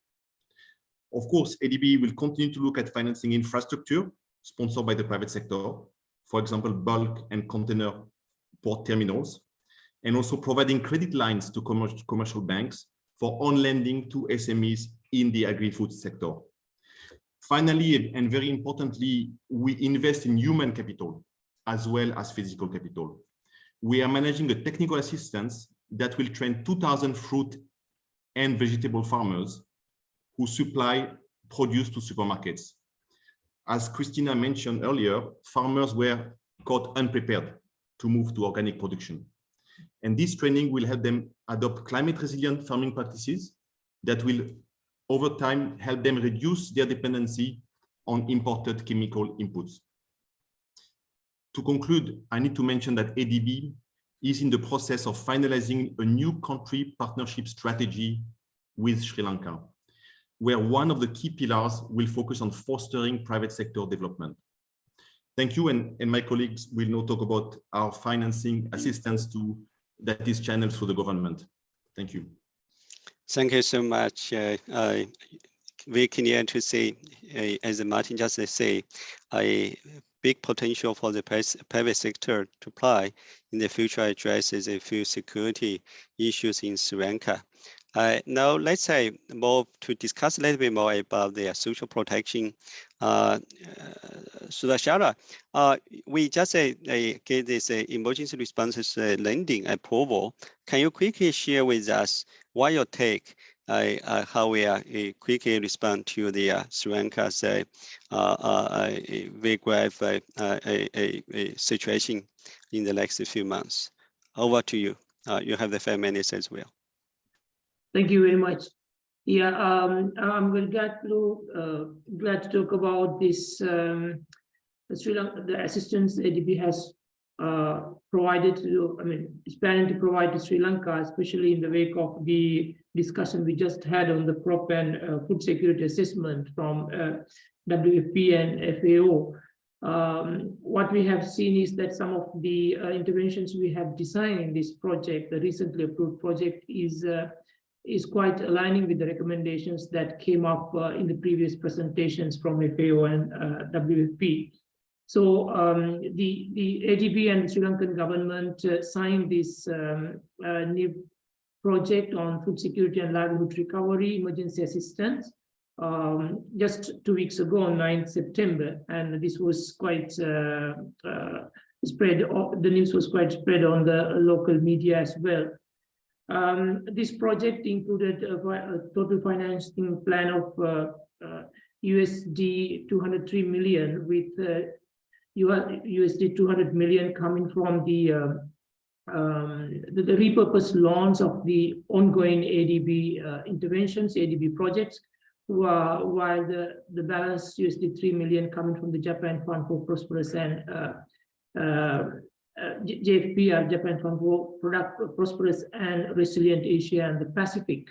Of course, ADB will continue to look at financing infrastructure sponsored by the private sector, for example, bulk and container port terminals, and also providing credit lines to commercial banks for on-lending to SMEs in the agri-food sector. Finally, and very importantly, we invest in human capital as well as physical capital. We are managing a technical assistance that will train 2,000 fruit and vegetable farmers who supply produce to supermarkets. As Christina mentioned earlier, farmers were caught unprepared to move to organic production. And this training will help them adopt climate resilient farming practices that will, over time, help them reduce their dependency on imported chemical inputs. To conclude, I need to mention that ADB is in the process of finalizing a new country partnership strategy with Sri Lanka, where one of the key pillars will focus on fostering private sector development. Thank you, and my colleagues will now talk about our financing assistance that is channeled through the government. Thank you. Thank you so much. We can to see, as Martin just said, a big potential for the private sector to play in the future addresses the food security issues in Sri Lanka. Now let's say more to discuss a little bit more about the social protection. Sudashara, we just get this emergency responses lending approval. Can you quickly share with us what your take, how we are quickly respond to the Sri Lanka's very grave situation in the next few months? Over to you. You have the 5 minutes as well. Thank you very much. Yeah, I'm glad to talk about this. Sri Lanka, the assistance ADB has provided to, is planning to provide to Sri Lanka, especially in the wake of the discussion we just had on the crop and food security assessment from WFP and FAO. What we have seen is that some of the interventions we have designed in this project, the recently approved project, is quite aligning with the recommendations that came up in the previous presentations from FAO and WFP. So the ADB and the Sri Lankan government signed this new project on food security and livelihood recovery emergency assistance just 2 weeks ago on 9th September, and this was quite spread. The news was quite spread on the local media as well. This project included a total financing plan of USD 203 million, with USD 200 million coming from the repurposed loans of the ongoing ADB interventions, ADB projects, while the balance USD 3 million coming from the Japan Fund for Prosperous and JFP, Japan Fund for Prosperous and Resilient Asia and the Pacific.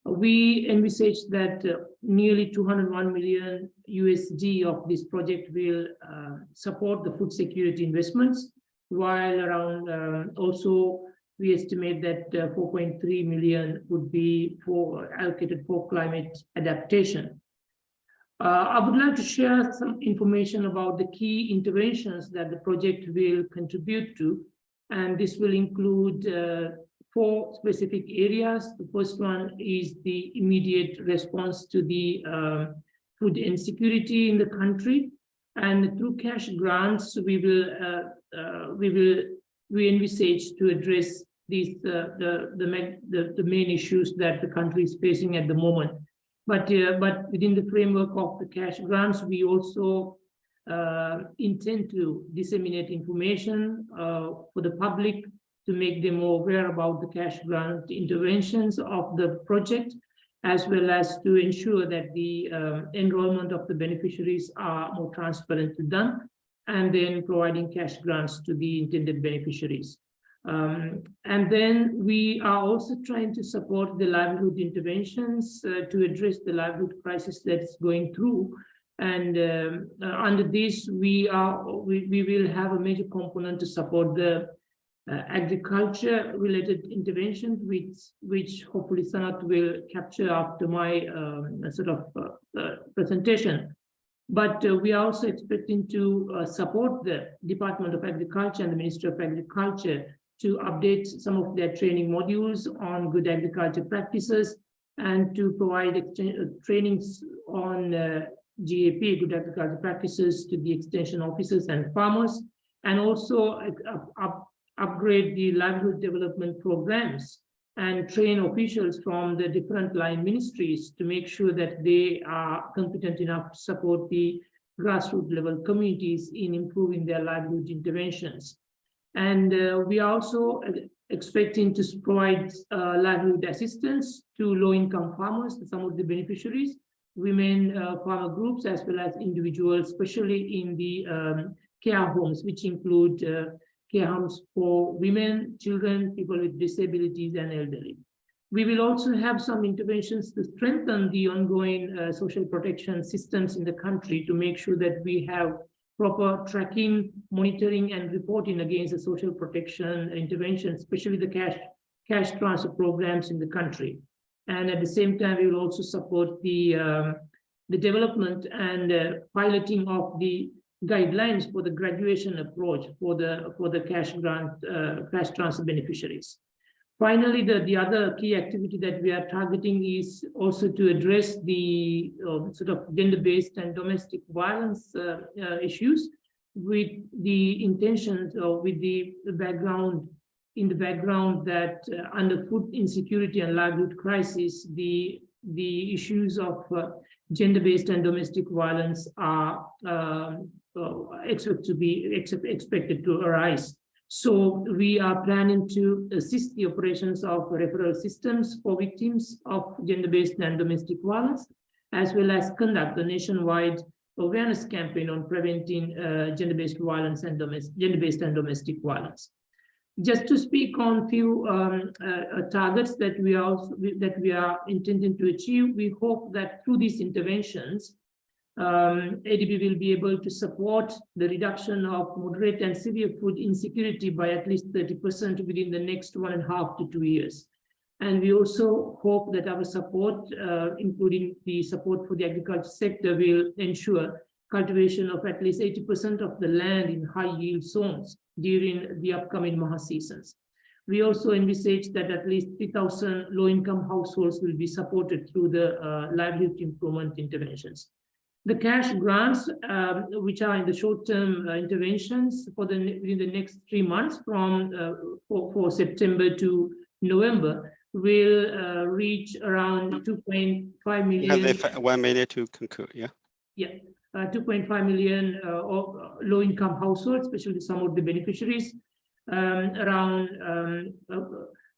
We envisage that nearly 201 million USD of this project will support the food security investments, while around also we estimate that 4.3 million would be allocated for climate adaptation. I would like to share some information about the key interventions that the project will contribute to, and this will include 4 specific areas. The first one is the immediate response to the food insecurity in the country, and through cash grants we envisage to address these the main issues that the country is facing at the moment. But within the framework of the cash grants, we also intend to disseminate information for the public to make them more aware about the cash grant interventions of the project, as well as to ensure that the enrollment of the beneficiaries are more transparent to them, and then providing cash grants to the intended beneficiaries. And then we are also trying to support the livelihood interventions to address the livelihood crisis that's going through. And under this, we will have a major component to support the agriculture-related interventions, which hopefully Sanat will capture after my presentation. But we are also expecting to support the Department of Agriculture and the Ministry of Agriculture to update some of their training modules on good agriculture practices, and to provide trainings on GAP, good agriculture practices, to the extension officers and farmers, and also upgrade the livelihood development programs and train officials from the different line ministries to make sure that they are competent enough to support the grassroots level communities in improving their livelihood interventions. And we are also expecting to provide livelihood assistance to low-income farmers, some of the beneficiaries, women farmer groups, as well as individuals, especially in the care homes, which include care homes for women, children, people with disabilities, and elderly. We will also have some interventions to strengthen the ongoing social protection systems in the country to make sure that we have proper tracking, monitoring, and reporting against the social protection interventions, especially the cash transfer programs in the country. And at the same time, we will also support the development and piloting of the guidelines for the graduation approach for the cash grant, cash transfer beneficiaries. Finally, the other key activity that we are targeting is also to address the gender-based and domestic violence issues, with the intentions or with the background that under food insecurity and livelihood crisis, the issues of gender-based and domestic violence are expected to arise. So we are planning to assist the operations of referral systems for victims of gender-based and domestic violence, as well as conduct the nationwide awareness campaign on preventing gender-based violence and gender-based and domestic violence. Just to speak on few targets that we are intending to achieve, we hope that through these interventions, ADB will be able to support the reduction of moderate and severe food insecurity by at least 30% within the next 1.5 to 2 years. And we also hope that our support, including the support for the agriculture sector, will ensure cultivation of at least 80% of the land in high yield zones during the upcoming Maha seasons. We also envisage that at least 3,000 low-income households will be supported through the livelihood improvement interventions. The cash grants, which are in the short-term interventions within the next 3 months from for September to November, will reach around 2.5 million. You have 1 minute to conclude, yeah? Yeah, 2.5 million low-income households, especially some of the beneficiaries, around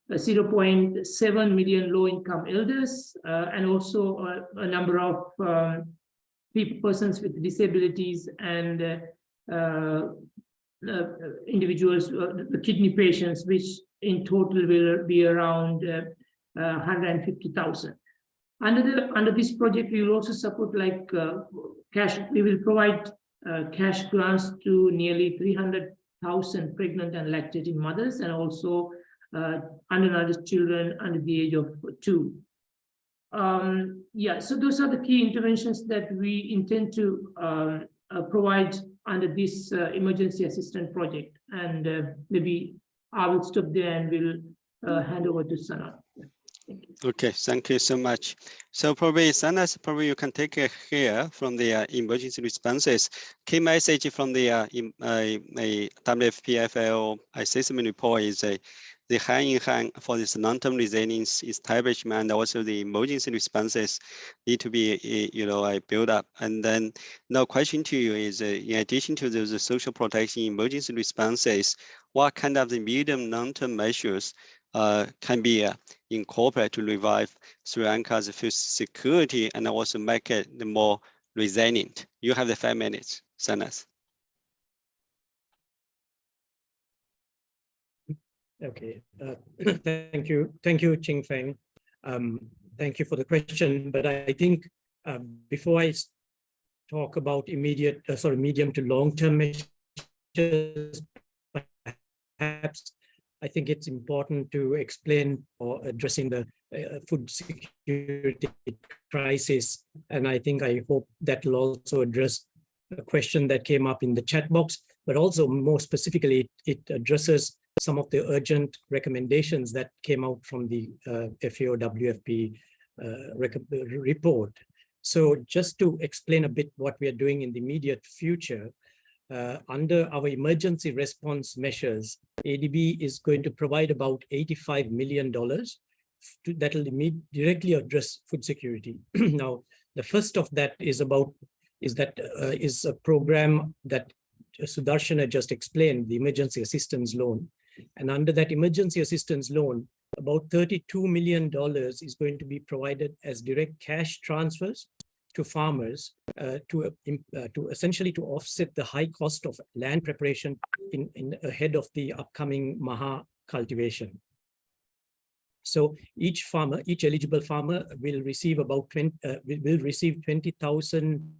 0.7 million low-income elders, and also a number of persons with disabilities and individuals, the kidney patients, which in total will be around 150,000. Under this project, we will also support like cash. We will provide cash grants to nearly 300,000 pregnant and lactating mothers, and also undernourished children under the age of 2. Yeah, so those are the key interventions that we intend to provide under this emergency assistance project. And maybe I will stop there and will hand over to Sana. Thank you. Okay, thank you so much. So probably Sana, probably you can take it here from the emergency responses. Key message from the WFPFL assessment report is the hand-in-hand for this long-term resilience establishment, and also the emergency responses need to be, built up. And then now question to you is, in addition to those social protection emergency responses, what kind of the medium long-term measures can be incorporated to revive Sri Lanka's food security and also make it more resilient? You have the 5 minutes, Sanas. Okay, thank you, Ching Feng. Thank you for the question, but I think before I talk about medium to long-term measures, perhaps I think it's important to explain or addressing the food security crisis, and I hope that will also address a question that came up in the chat box, but also more specifically, it addresses some of the urgent recommendations that came out from the FAO-WFP report. So just to explain a bit what we are doing in the immediate future, under our emergency response measures, ADB is going to provide about $85 million that will directly address food security. Now, the first of that is a program that Sudarshana just explained, the emergency assistance loan. And under that emergency assistance loan, about $32 million is going to be provided as direct cash transfers to farmers to essentially to offset the high cost of land preparation ahead of the upcoming Maha cultivation. So each eligible farmer will receive about 20,000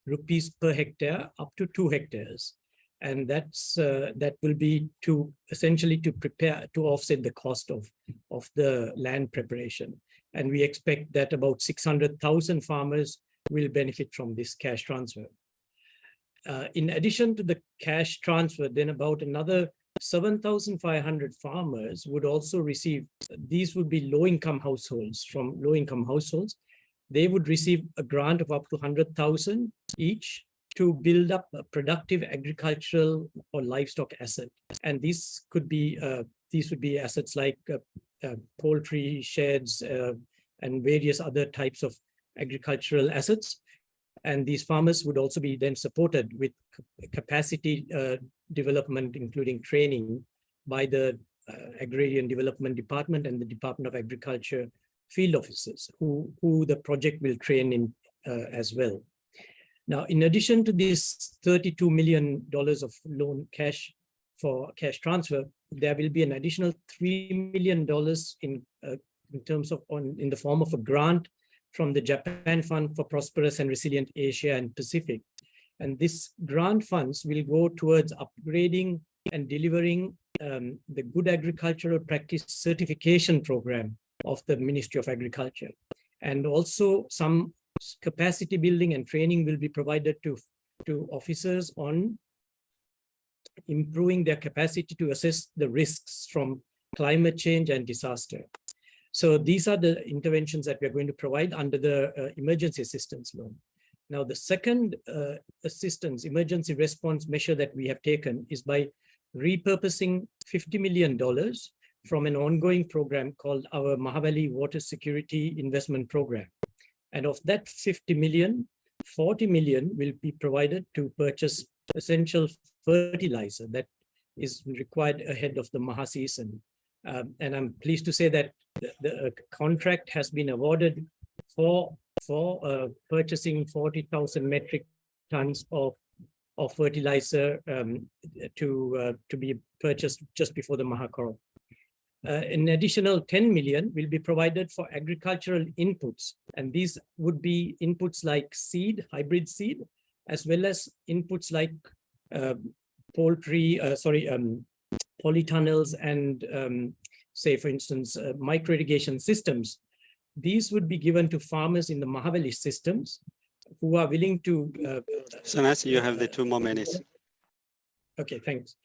rupees per hectare up to 2 hectares. And that will be to essentially to offset the cost of the land preparation. And we expect that about 600,000 farmers will benefit from this cash transfer. In addition to the cash transfer, then about another 7,500 farmers would also receive, these would be low-income households. From low-income households, they would receive a grant of up to 100,000 each to build up a productive agricultural or livestock asset. And these would be assets like poultry sheds and various other types of agricultural assets. And these farmers would also be then supported with capacity development, including training by the Agrarian Development Department and the Department of Agriculture field officers who the project will train in as well. Now, in addition to this $32 million of loan cash for cash transfer, there will be an additional $3 million in terms of in the form of a grant from the Japan Fund for Prosperous and Resilient Asia and Pacific. And this grant funds will go towards upgrading and delivering the Good Agricultural Practice Certification Program of the Ministry of Agriculture. And also some capacity building and training will be provided to officers on improving their capacity to assess the risks from climate change and disaster. So these are the interventions that we are going to provide under the emergency assistance loan. Now, the second emergency response measure that we have taken is by repurposing $50 million from an ongoing program called our Mahavalley Water Security Investment Program. And of that 50 million, 40 million will be provided to purchase essential fertilizer that is required ahead of the Maha season. And I'm pleased to say that the contract has been awarded for purchasing 40,000 metric tons of fertilizer to be purchased just before the Maha crop. An additional 10 million will be provided for agricultural inputs, and these would be inputs like seed, hybrid seed, as well as inputs like polytunnels and say, for instance, micro irrigation systems. These would be given to farmers in the Mahavalley systems who are willing to. Sanas, you have the 2 more minutes. Okay, thanks.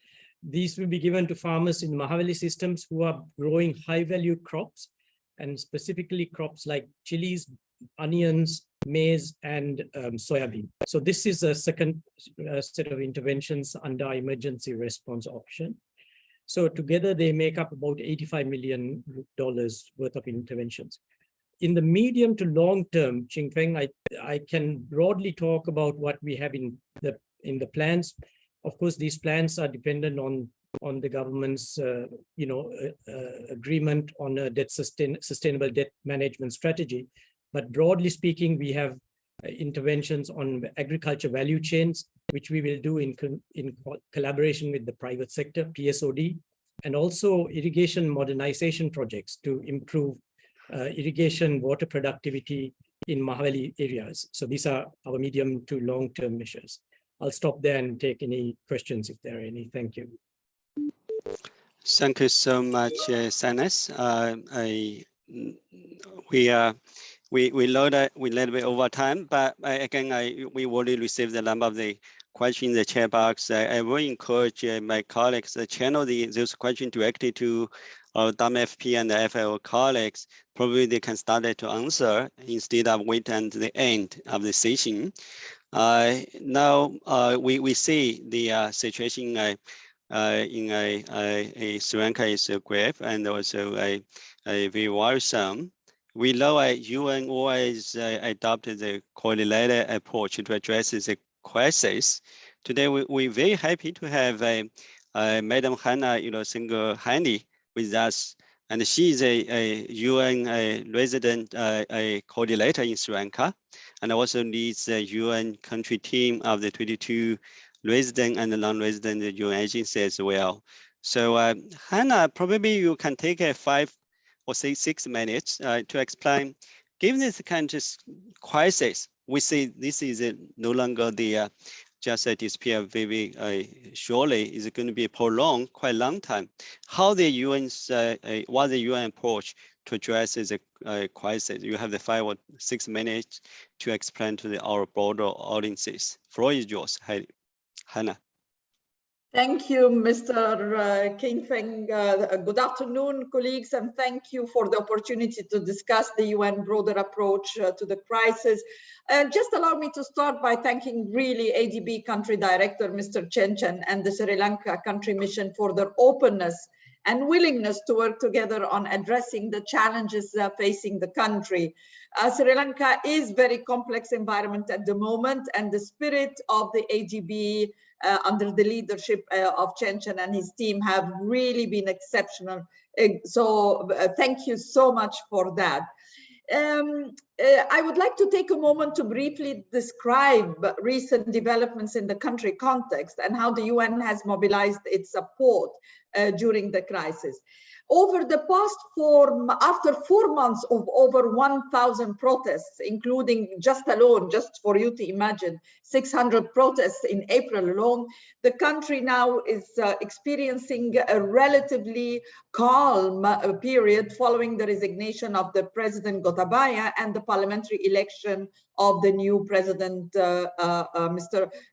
These will be given to farmers in Mahavalley systems who are growing high-value crops, and specifically crops like chilies, onions, maize, and soybean. So this is a second set of interventions under our emergency response option. So together they make up about $85 million worth of interventions. In the medium to long term, Ching Feng, I can broadly talk about what we have in the plans. Of course, these plans are dependent on the government's agreement on a sustainable debt management strategy. But broadly speaking, we have interventions on agriculture value chains, which we will do in collaboration with the private sector, PSOD, and also irrigation modernization projects to improve irrigation water productivity in Mahavalley areas. So these are our medium to long-term measures. I'll stop there and take any questions if there are any. Thank you. Thank you so much, Sanas. We loaded a little bit over time, but again, we already received a number of the questions in the chat box. I will encourage my colleagues to channel those questions directly to our WFP and the FAO colleagues. Probably they can start to answer instead of wait until the end of the session. Now we see the situation in Sri Lanka is grave and also very worrisome. We know UN always adopted the coordinated approach to address the crisis. Today, we're very happy to have Madam Hannah, single-handed with us, and she is a UN resident coordinator in Sri Lanka, and also leads the UN country team of the 22 resident and non-resident UN agencies as well. So Hannah, probably you can take 5 or 6 minutes to explain, given this kind of crisis, we see this is no longer the just a disappear very surely is going to be prolonged quite a long time. How the UN's what the UN approach to address the crisis? You have the 5 or 6 minutes to explain to our broader audiences. Floor is yours, Hannah. Thank you, Mr. King Feng. Good afternoon, colleagues, and thank you for the opportunity to discuss the UN broader approach to the crisis. Just allow me to start by thanking really ADB country director, Mr. Chen Chen, and the Sri Lanka country mission for their openness and willingness to work together on addressing the challenges facing the country. Sri Lanka is a very complex environment at the moment, and the spirit of the ADB under the leadership of Chenchan and his team have really been exceptional. So thank you so much for that. I would like to take a moment to briefly describe recent developments in the country context and how the UN has mobilized its support during the crisis. Over the past after 4 months of over 1,000 protests, including just for you to imagine, 600 protests in April alone, the country now is experiencing a relatively calm period following the resignation of the President Gotabaya and the parliamentary election of the new president,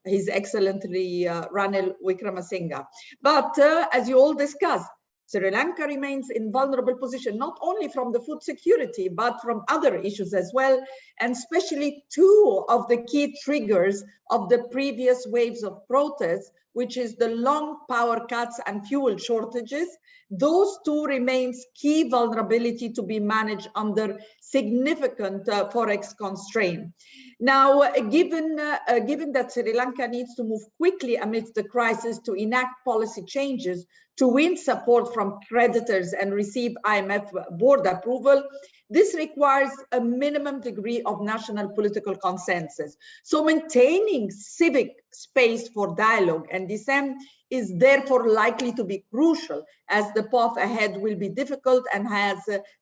His Excellency Ranil Wickremesinghe. But as you all discussed, Sri Lanka remains in vulnerable position, not only from the food security, but from other issues as well, and especially two of the key triggers of the previous waves of protests, which is the long power cuts and fuel shortages. Those two remains key vulnerability to be managed under significant forex constraint. Now, given that Sri Lanka needs to move quickly amidst the crisis to enact policy changes to win support from creditors and receive IMF board approval, this requires a minimum degree of national political consensus. So maintaining civic space for dialogue and dissent is therefore likely to be crucial, as the path ahead will be difficult and has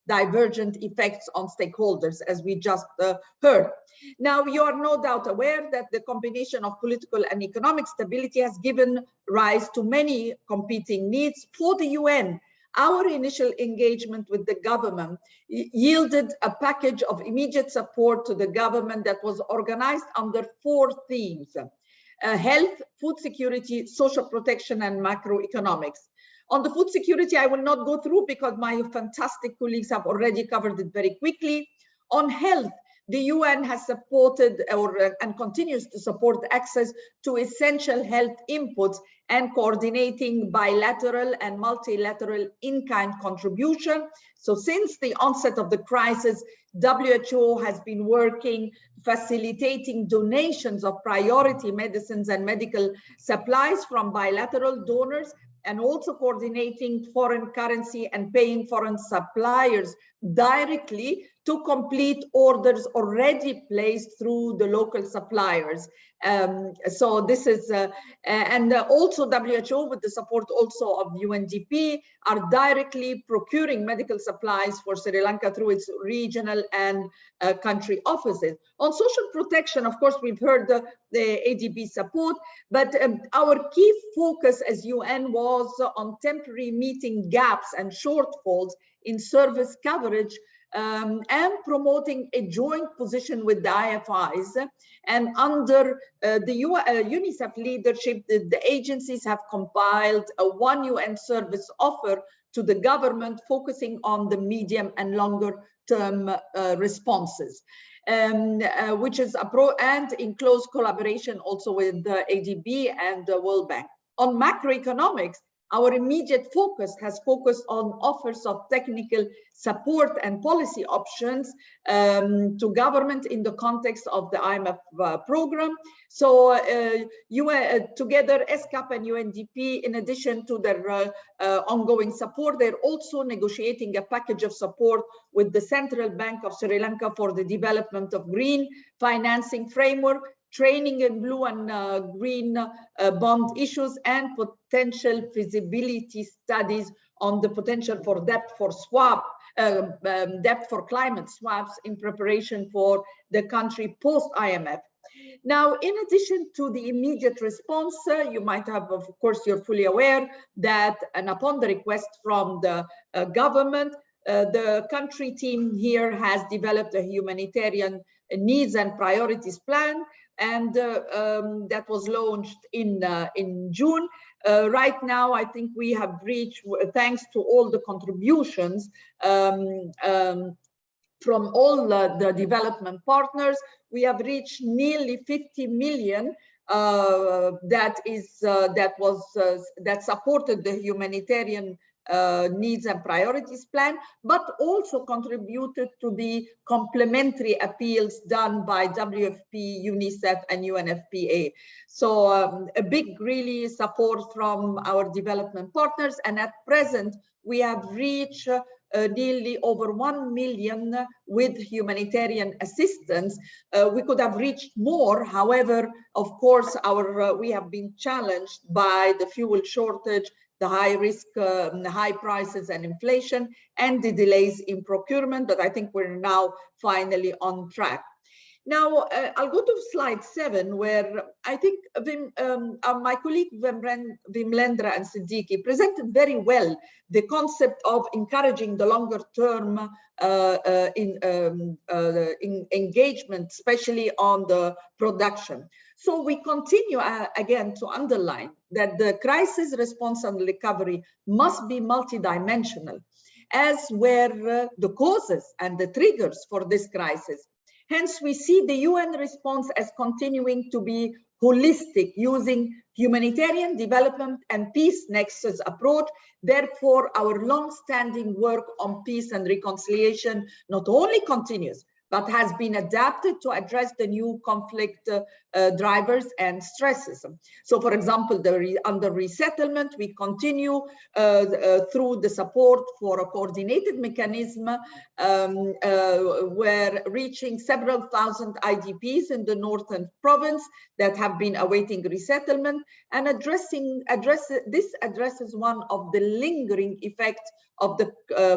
divergent effects on stakeholders, as we just heard. Now, you are no doubt aware that the combination of political and economic stability has given rise to many competing needs for the UN. Our initial engagement with the government yielded a package of immediate support to the government that was organized under 4 themes: health, food security, social protection, and macroeconomics. On the food security, I will not go through because my fantastic colleagues have already covered it very quickly. On health, the UN has supported and continues to support access to essential health inputs and coordinating bilateral and multilateral in-kind contribution. So since the onset of the crisis, WHO has been working, facilitating donations of priority medicines and medical supplies from bilateral donors, and also coordinating foreign currency and paying foreign suppliers directly to complete orders already placed through the local suppliers. So this is, and also WHO, with the support also of UNDP, are directly procuring medical supplies for Sri Lanka through its regional and country offices. On social protection, of course, we've heard the ADB support, but our key focus as UN was on temporary meeting gaps and shortfalls in service coverage, and promoting a joint position with the IFIs. And under the UNICEF leadership, the agencies have compiled a one UN service offer to the government, focusing on the medium and longer term responses, which is and in close collaboration also with the ADB and the World Bank. On macroeconomics, our immediate focus has focused on offers of technical support and policy options to government in the context of the IMF program. So together, ESCAP and UNDP, in addition to their ongoing support, they're also negotiating a package of support with the Central Bank of Sri Lanka for the development of green financing framework, training in blue and green bond issues, and potential feasibility studies on the potential for debt for climate swaps in preparation for the country post-IMF. Now, in addition to the immediate response, you might have, of course, you're fully aware that, and upon the request from the government, the country team here has developed a humanitarian needs and priorities plan, and that was launched in June. Right now, I think we have reached, thanks to all the contributions from all the development partners, we have reached nearly 50 million that supported the humanitarian needs and priorities plan, but also contributed to the complementary appeals done by WFP, UNICEF, and UNFPA. So a big really support from our development partners. And at present, we have reached nearly over 1 million with humanitarian assistance. We could have reached more. However, of course, we have been challenged by the fuel shortage, the high risk, high prices and inflation, and the delays in procurement, but I think we're now finally on track. Now, I'll go to slide 7, where I think my colleague Vimlendra and Siddiqui presented very well the concept of encouraging the longer term engagement, especially on the production. So we continue again to underline that the crisis response and recovery must be multidimensional, as were the causes and the triggers for this crisis. Hence, we see the UN response as continuing to be holistic, using humanitarian development and peace nexus approach. Therefore, our long-standing work on peace and reconciliation not only continues, but has been adapted to address the new conflict drivers and stresses. So, for example, under resettlement, we continue through the support for a coordinated mechanism where reaching several thousand IDPs in the northern province that have been awaiting resettlement, and this addresses one of the lingering effects of the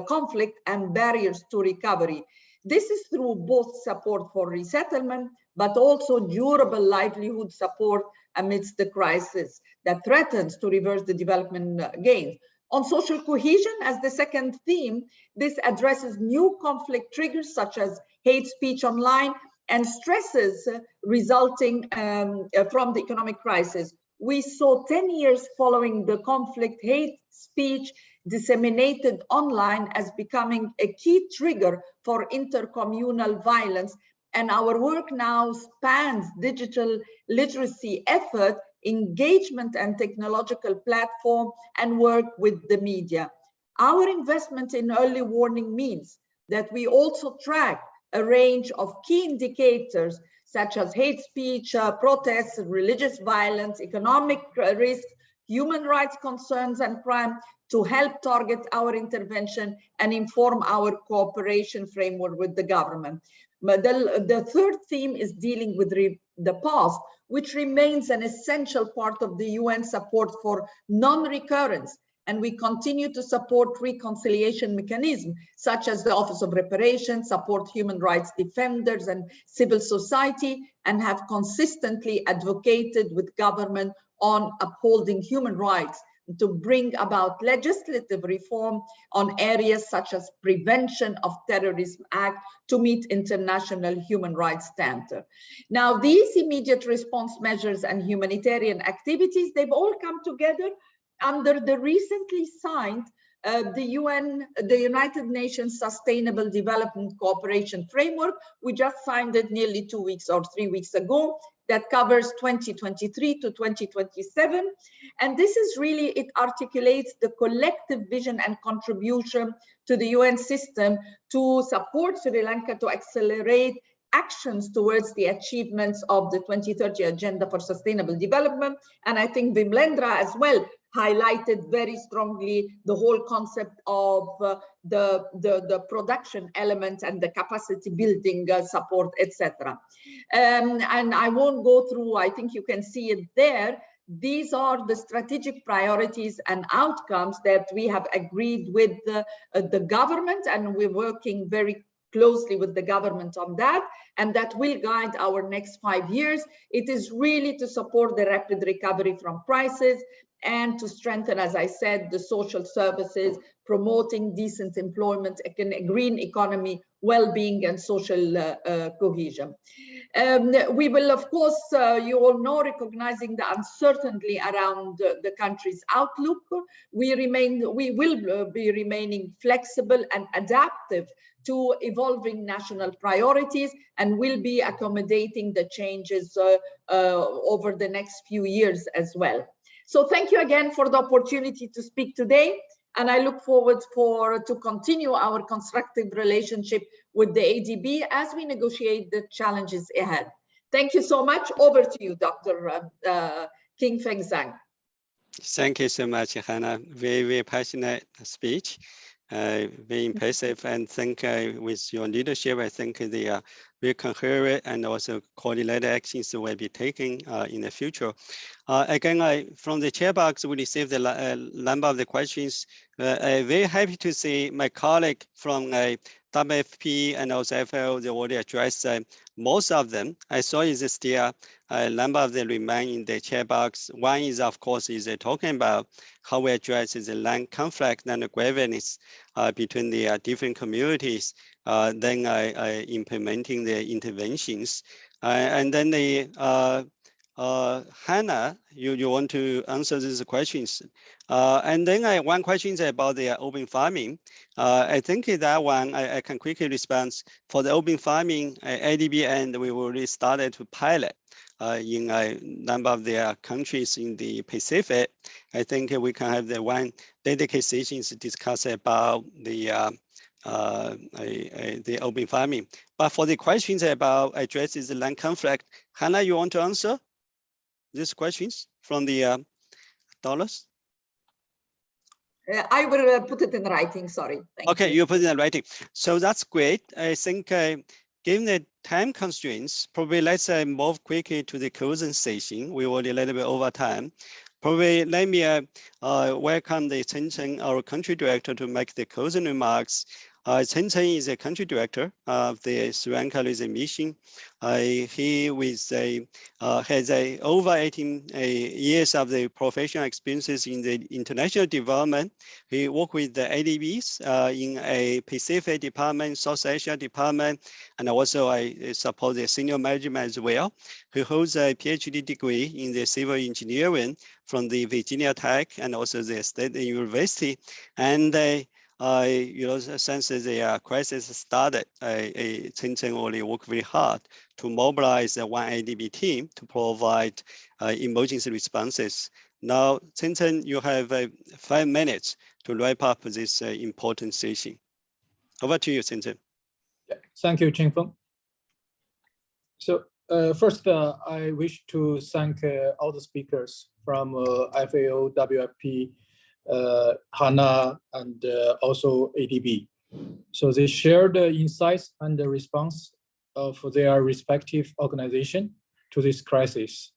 conflict and barriers to recovery. This is through both support for resettlement, but also durable livelihood support amidst the crisis that threatens to reverse the development gains. On social cohesion, as the second theme, this addresses new conflict triggers such as hate speech online and stresses resulting from the economic crisis. We saw 10 years following the conflict, hate speech disseminated online as becoming a key trigger for intercommunal violence. And our work now spans digital literacy effort, engagement and technological platform, and work with the media. Our investment in early warning means that we also track a range of key indicators such as hate speech, protests, religious violence, economic risks, human rights concerns and crime, to help target our intervention and inform our cooperation framework with the government. But the third theme is dealing with the past, which remains an essential part of the UN support for non-recurrence. And we continue to support reconciliation mechanisms, such as the Office of Reparations, support human rights defenders and civil society, and have consistently advocated with government on upholding human rights to bring about legislative reform on areas such as prevention of terrorism act to meet international human rights standards. Now, these immediate response measures and humanitarian activities, they've all come together under the recently signed the United Nations Sustainable Development Cooperation Framework. We just signed it nearly 2 weeks or 3 weeks ago, that covers 2023 to 2027. And this is really, it articulates the collective vision and contribution to the UN system to support Sri Lanka to accelerate actions towards the achievements of the 2030 Agenda for Sustainable Development. And I think Vimlendra as well highlighted very strongly the whole concept of the production element and the capacity building support, etc. And I won't go through, I think you can see it there. These are the strategic priorities and outcomes that we have agreed with the government, and we're working very closely with the government on that, and that will guide our next 5 years. It is really to support the rapid recovery from crisis and to strengthen, as I said, the social services, promoting decent employment, a green economy, well-being, and social cohesion. We will, of course, you all know, recognizing the uncertainty around the country's outlook, we will be remaining flexible and adaptive to evolving national priorities, and will be accommodating the changes over the next few years as well. So thank you again for the opportunity to speak today. And I look forward to continue our constructive relationship with the ADB as we negotiate the challenges ahead. Thank you so much. Over to you, Dr. King-Feng Zhang. Thank you so much, Hannah. Very, very passionate speech. Very impressive, and think with your leadership, I think the very coherent and also coordinated actions will be taken in the future. Again, from the chair box, we received a number of the questions. I'm very happy to see my colleague from WFP and also FAO, they already addressed most of them. I saw is still a number of them remain in the chair box. One is, of course, is talking about how we address the land conflict and the grievances between the different communities, then implementing the interventions. And then the Hannah, you want to answer these questions. And then one question is about the open farming. I think that one I can quickly respond. For the open farming, ADB and we already started to pilot in a number of the countries in the Pacific. I think we can have the one dedicated sessions to discuss about the open farming. But for the questions about addresses the land conflict, Hannah, you want to answer these questions from the dollars? I will put it in writing, sorry. Thank you. You put it in writing. So that's great. I think given the time constraints, probably let's move quickly to the closing session. We already a little bit over time. Probably let me welcome the Chen Chen, our country director, to make the closing remarks. Chen Chen is a country director of the Sri Lanka mission. He has over 18 years of the professional experiences in the international development. He worked with the ADBs in a Pacific department, South Asia department, and also I support the senior management as well. He holds a PhD degree in the civil engineering from the Virginia Tech and also the State University. And since the crisis started, Chen Chen already worked very hard to mobilize the one ADB team to provide emergency responses. Now, Chen Chen, you have 5 minutes to wrap up this important session. Over to you, Chen Chen. Yeah, thank you, Qingfeng. So first, I wish to thank all the speakers from FAO, WFP, HANA, and also ADB. So they shared the insights and the response of their respective organization to this crisis.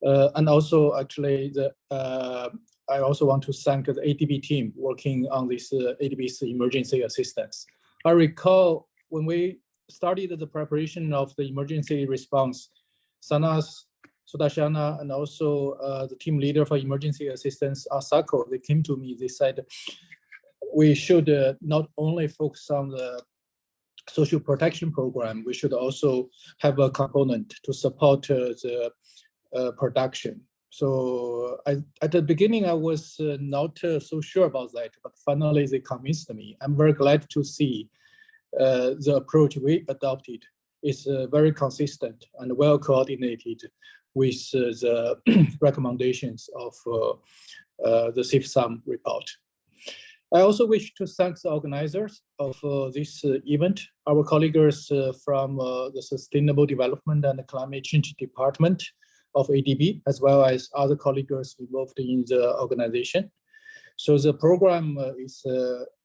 And also, actually, I also want to thank the ADB team working on this ADB's emergency assistance. I recall when we started the preparation of the emergency response, Sanas Sudashana and also the team leader for emergency assistance, Asako, they came to me, they said, we should not only focus on the social protection program, we should also have a component to support the production. So at the beginning, I was not so sure about that, but finally they convinced me. I'm very glad to see the approach we adopted is very consistent and well coordinated with the recommendations of the CIFSAM report. I also wish to thank the organizers of this event, our colleagues from the Sustainable Development and Climate Change Department of ADB, as well as other colleagues involved in the organization. So the program is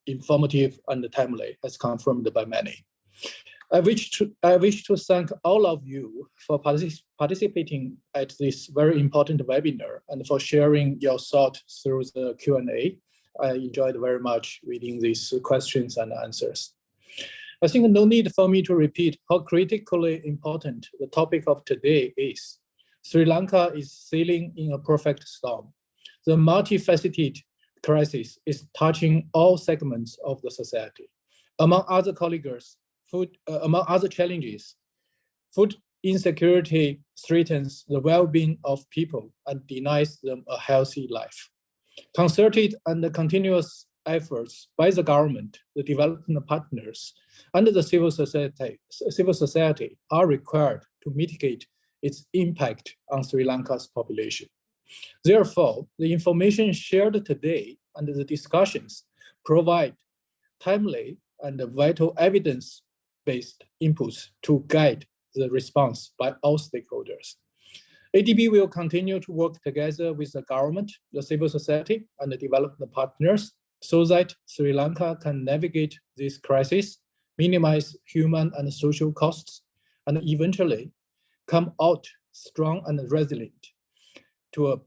informative and timely, as confirmed by many. I wish to thank all of you for participating at this very important webinar and for sharing your thoughts through the Q&A. I enjoyed very much reading these questions and answers. I think no need for me to repeat how critically important the topic of today is. Sri Lanka is sailing in a perfect storm. The multifaceted crisis is touching all segments of the society. Among other among other challenges, food insecurity threatens the well-being of people and denies them a healthy life. Concerted and continuous efforts by the government, the development partners, and the civil society are required to mitigate its impact on Sri Lanka's population. Therefore, the information shared today and the discussions provide timely and vital evidence-based inputs to guide the response by all stakeholders. ADB will continue to work together with the government, the civil society, and the development partners so that Sri Lanka can navigate this crisis, minimize human and social costs, and eventually come out strong and resilient to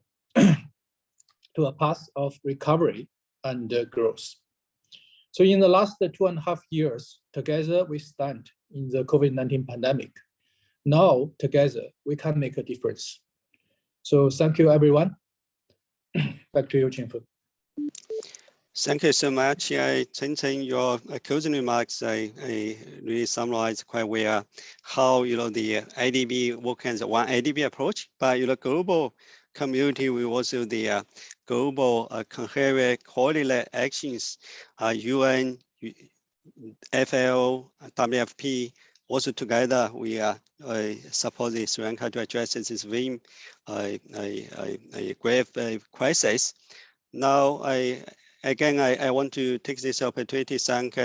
a path of recovery and growth. So in the last 2.5 years, together we stand in the COVID-19 pandemic. Now, together, we can make a difference. So thank you, everyone. Back to you, Qingfeng. Thank you so much. Chen, your closing remarks, I really summarized quite well how the IDB work as one IDB approach, but global community will also the global coherent coordinate actions, UN, FAO, WFP. Also together, we support the Sri Lanka to address this very grave crisis. Now, I want to take this opportunity to thank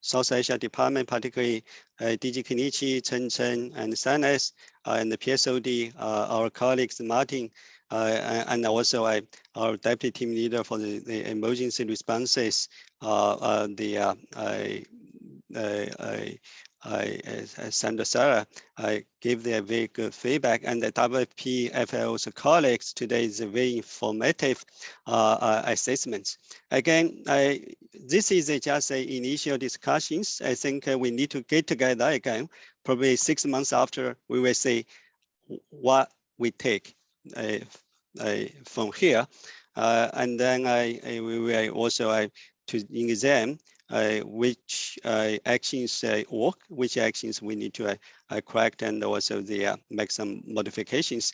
South Asia Department, particularly DG Kenichi, Chen, and Sanes, and the PSOD, our colleagues Martin, and also our deputy team leader for the emergency responses, Sandra Sarah, I gave their very good feedback, and the WFP FAO's colleagues today is a very informative assessment. Again, this is just initial discussions. I think we need to get together again, probably 6 months after we will see what we take from here. And then we will also to examine which actions work, which actions we need to correct, and also make some modifications.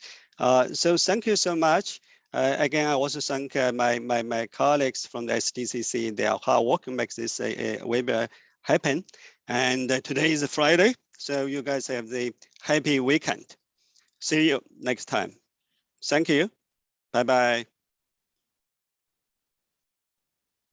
So thank you so much. Again, I also thank my colleagues from the SDCC. Their hard work makes this webinar happen. And today is a Friday, so you guys have the happy weekend. See you next time. Thank you. Bye-bye.